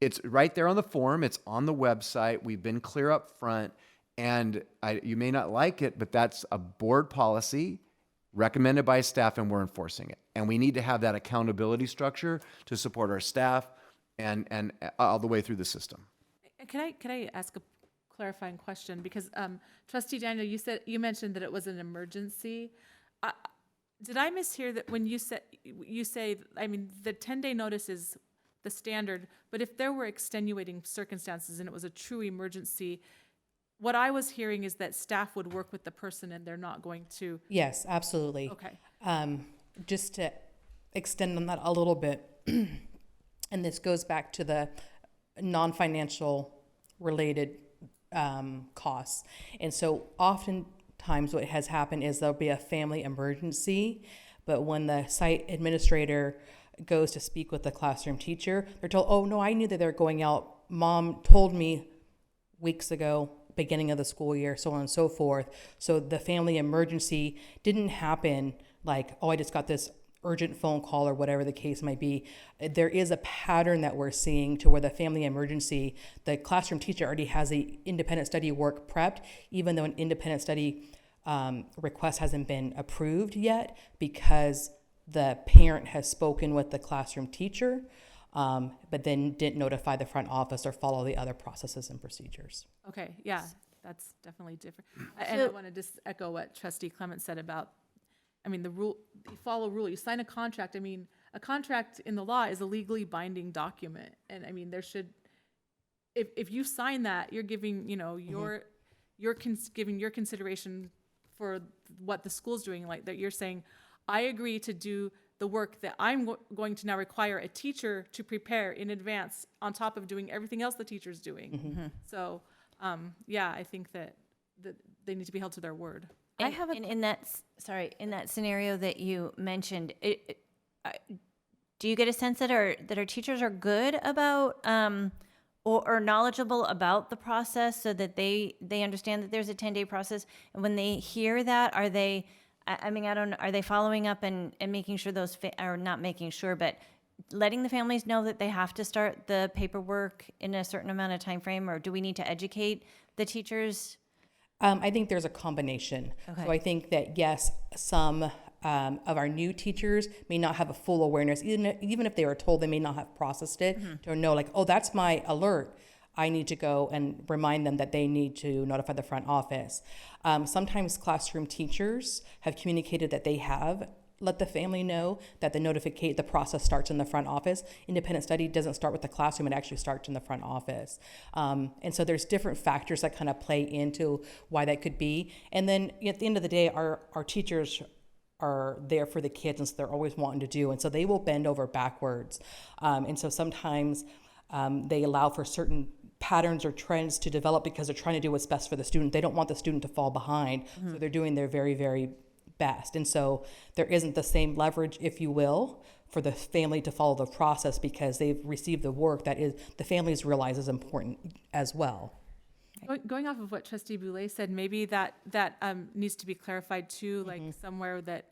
It's right there on the form. It's on the website. We've been clear up front, and you may not like it, but that's a board policy recommended by staff, and we're enforcing it. And we need to have that accountability structure to support our staff and all the way through the system. Can I ask a clarifying question? Because Trustee Daniel, you mentioned that it was an emergency. Did I mishear that when you say, I mean, the 10-day notice is the standard, but if there were extenuating circumstances and it was a true emergency, what I was hearing is that staff would work with the person and they're not going to. Yes, absolutely. Okay. Just to extend on that a little bit, and this goes back to the non-financial related costs. And so oftentimes what has happened is there'll be a family emergency, but when the site administrator goes to speak with the classroom teacher, they're told, oh no, I knew that they're going out. Mom told me weeks ago, beginning of the school year, so on and so forth. So the family emergency didn't happen like, oh, I just got this urgent phone call or whatever the case might be. There is a pattern that we're seeing to where the family emergency, the classroom teacher already has the independent study work prepped, even though an independent study request hasn't been approved yet, because the parent has spoken with the classroom teacher, but then didn't notify the front office or follow the other processes and procedures. Okay, yeah, that's definitely different. And I want to just echo what Trustee Clement said about, I mean, the rule, you follow rule, you sign a contract. I mean, a contract in the law is a legally binding document. And I mean, there should, if you sign that, you're giving, giving your consideration for what the school's doing, like that you're saying, I agree to do the work that I'm going to now require a teacher to prepare in advance on top of doing everything else the teacher's doing. Mm-hmm. So, yeah, I think that they need to be held to their word. I have in that scenario that you mentioned, do you get a sense that our teachers are good about or knowledgeable about the process, so that they understand that there's a 10-day process, and when they hear that, are they? I mean, I don't know. Are they following up and making sure or not making sure, but letting the families know that they have to start the paperwork in a certain amount of time frame, or do we need to educate the teachers? I think there's a combination. Okay. So I think that, yes, some of our new teachers may not have a full awareness, even if they were told, they may not have processed it to know, like, oh, that's my alert. I need to go and remind them that they need to notify the front office. Sometimes classroom teachers have communicated that they have let the family know that the process starts in the front office. Independent study doesn't start with the classroom, it actually starts in the front office. And so there's different factors that kind of play into why that could be. And then at the end of the day, our teachers are there for the kids, and so they're always wanting to do. And so they will bend over backwards. And so sometimes they allow for certain patterns or trends to develop because they're trying to do what's best for the student. They don't want the student to fall behind. So they're doing their very, very best. And so there isn't the same leverage, if you will, for the family to follow the process because they've received the work that is the families realize is important as well. Going off of what Trustee Boulay said, maybe that needs to be clarified too, like somewhere that,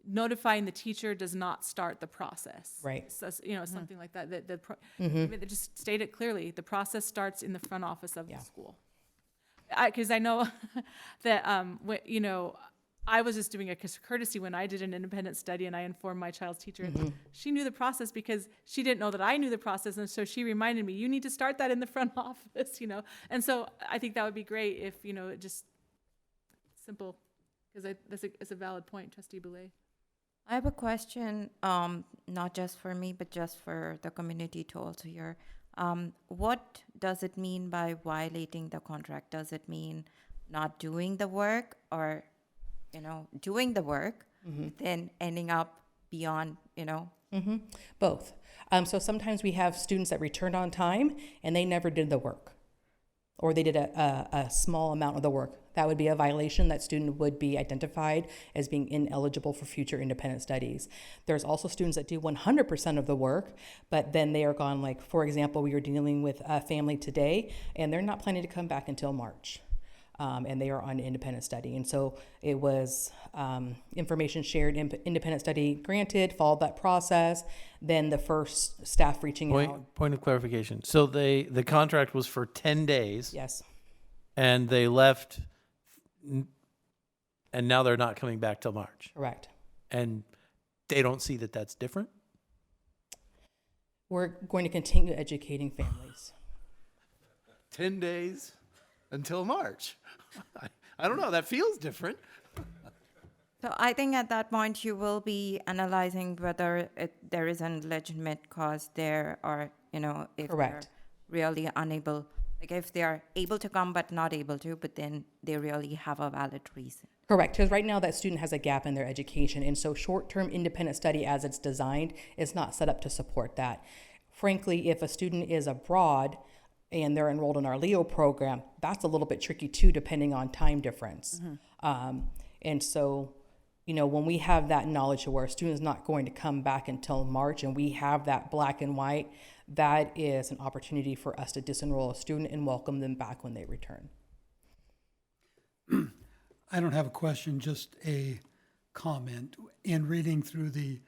notifying the teacher does not start the process. Right. So, something like that. Maybe they just state it clearly. The process starts in the front office of the school. Because I know that, I was just doing a courtesy when I did an independent study and I informed my child's teacher. She knew the process because she didn't know that I knew the process, and so she reminded me, you need to start that in the front office, And so I think that would be great if, just simple, because it's a valid point, Trustee Boulay. I have a question, not just for me, but just for the community to also hear. What does it mean by violating the contract? Does it mean not doing the work, or, doing the work, then ending up beyond, Both. So sometimes we have students that returned on time and they never did the work, or they did a small amount of the work. That would be a violation. That student would be identified as being ineligible for future independent studies. There's also students that do 100% of the work, but then they are gone. Like, for example, we are dealing with a family today, and they're not planning to come back until March. And they are on independent study. And so it was information shared, independent study granted, followed that process, then the first staff reaching out. Point of clarification. So the contract was for 10 days. Yes. And they left, and now they're not coming back till March. Correct. And they don't see that that's different? We're going to continue educating families. 10 days until March. I don't know, that feels different. So I think at that point you will be analyzing whether there is a legitimate cause there, or, if Correct. they're really unable, like if they are able to come but not able to, but then they really have a valid reason. Correct, because right now that student has a gap in their education, and so short-term independent study as it's designed is not set up to support that. Frankly, if a student is abroad and they're enrolled in our LEO program, that's a little bit tricky too, depending on time difference. And so, when we have that knowledge of where a student is not going to come back until March, and we have that black and white, that is an opportunity for us to disenroll a student and welcome them back when they return. I don't have a question, just a comment. In reading through the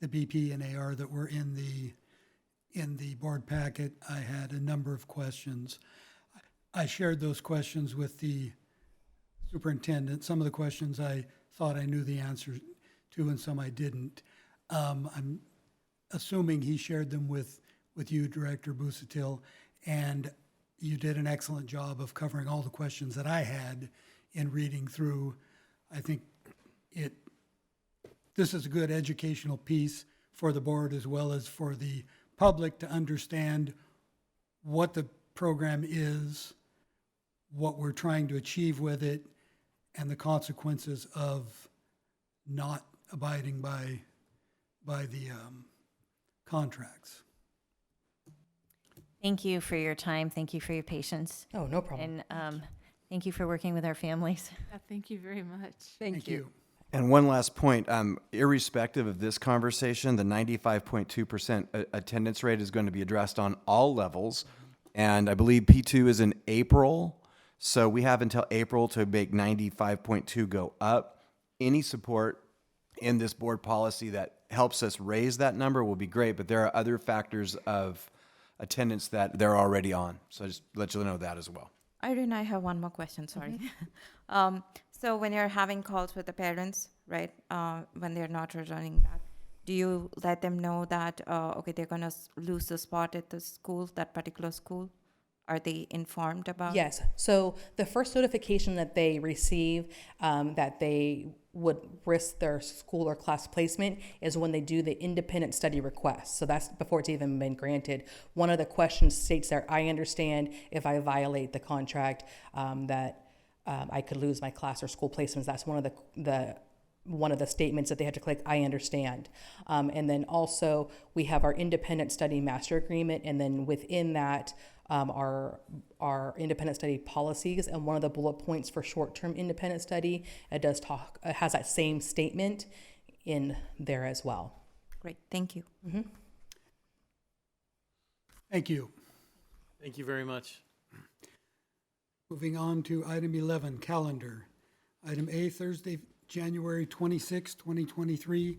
BP and AR that were in the board packet, I had a number of questions. I shared those questions with the superintendent. Some of the questions I thought I knew the answer to, and some I didn't. I'm assuming he shared them with you, Director Busatil, and you did an excellent job of covering all the questions that I had in reading through. I think this is a good educational piece for the board as well as for the public to understand what the program is, what we're trying to achieve with it, and the consequences of not abiding by the contracts. Thank you for your time. Thank you for your patience. Oh, no problem. And thank you for working with our families. Yeah, thank you very much. Thank you. And one last point, irrespective of this conversation, the 95.2% attendance rate is going to be addressed on all levels. And I believe P2 is in April. So we have until April to make 95.2 go up. Any support in this board policy that helps us raise that number will be great, but there are other factors of attendance that they're already on. So just let you know that as well. Irene, I have one more question, sorry. So when you're having calls with the parents, right, when they're not returning back, do you let them know that, okay, they're going to lose the spot at the school, that particular school? Are they informed about? Yes. So the first notification that they receive that they would risk their school or class placement is when they do the independent study request. So that's before it's even been granted. One of the questions states there, I understand if I violate the contract that I could lose my class or school placements. That's one of the statements that they have to click, I understand. And then also we have our independent study master agreement, and then within that our independent study policies, and one of the bullet points for short-term independent study, it has that same statement in there as well. Great, thank you. Thank you. Thank you very much. Moving on to item 11, calendar. Item A, Thursday, January 26, 2023,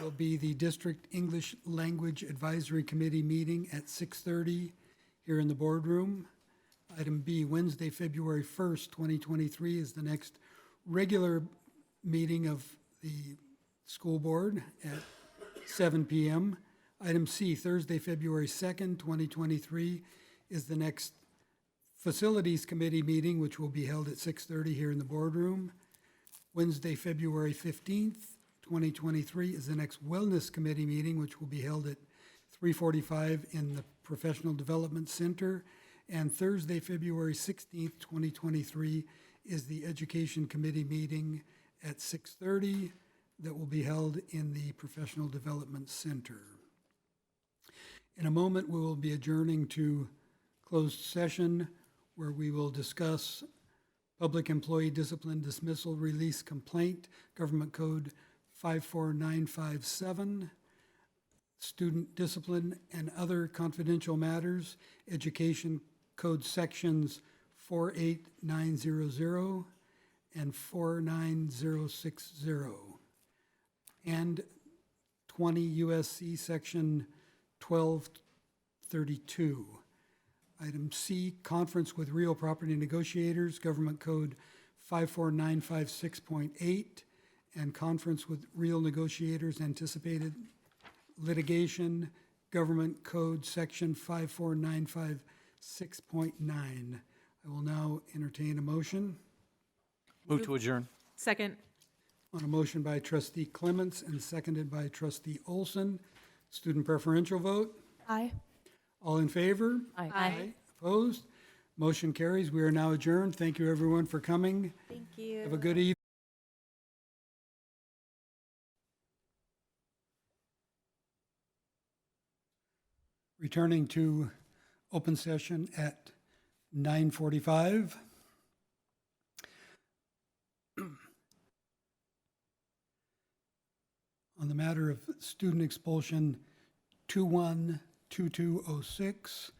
will be the District English Language Advisory Committee meeting at 6:30 here in the boardroom. Item B, Wednesday, February 1st, 2023, is the next regular meeting of the school board at 7 p.m. Item C, Thursday, February 2nd, 2023, is the next Facilities Committee meeting, which will be held at 6:30 here in the boardroom. Wednesday, February 15th, 2023, is the next Wellness Committee meeting, which will be held at 3:45 in the Professional Development Center. And Thursday, February 16th, 2023, is the Education Committee meeting at 6:30 that will be held in the Professional Development Center. In a moment, we will be adjourning to closed session where we will discuss Public Employee Discipline Dismissal Release Complaint, Government Code 54957, Student Discipline and Other Confidential Matters, Education Code Sections 48900 and 49060, and 20 U.S.C. Section 1232. Item C, Conference with Real Property Negotiators, Government Code 54956.8, and Conference with Real Negotiators Anticipated Litigation, Government Code Section 54956.9. I will now entertain a motion. Move to adjourn. Second. On a motion by Trustee Clements and seconded by Trustee Olson. Student preferential vote. Aye. All in favor? Aye. Opposed? Motion carries. We are now adjourned. Thank you, everyone, for coming. Thank you. Have a good evening. Returning to open session at 9:45. On the matter of student expulsion 212206,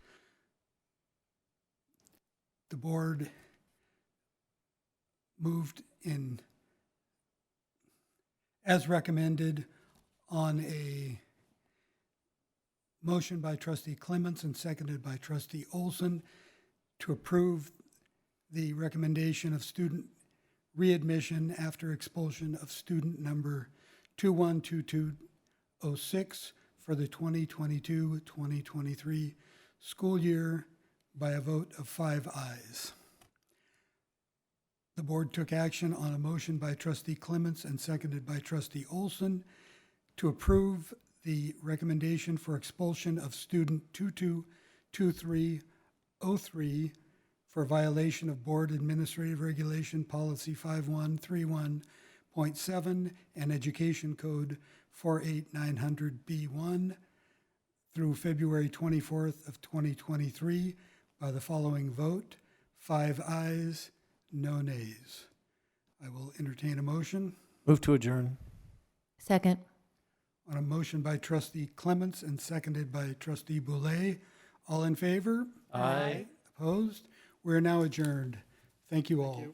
the board moved in as recommended on a motion by Trustee Clements and seconded by Trustee Olson to approve the recommendation of student readmission after expulsion of student number 212206 for the 2022-2023 school year by a vote of 5 ayes. The board took action on a motion by Trustee Clements and seconded by Trustee Olson to approve the recommendation for expulsion of student 222303 for violation of Board Administrative Regulation Policy 5131.7 and Education Code 48900B1 through February 24th of 2023 by the following vote: 5 ayes, no nays. I will entertain a motion. Move to adjourn. Second. On a motion by Trustee Clements and seconded by Trustee Boulay. All in favor? Aye. Opposed? We are now adjourned. Thank you all. you.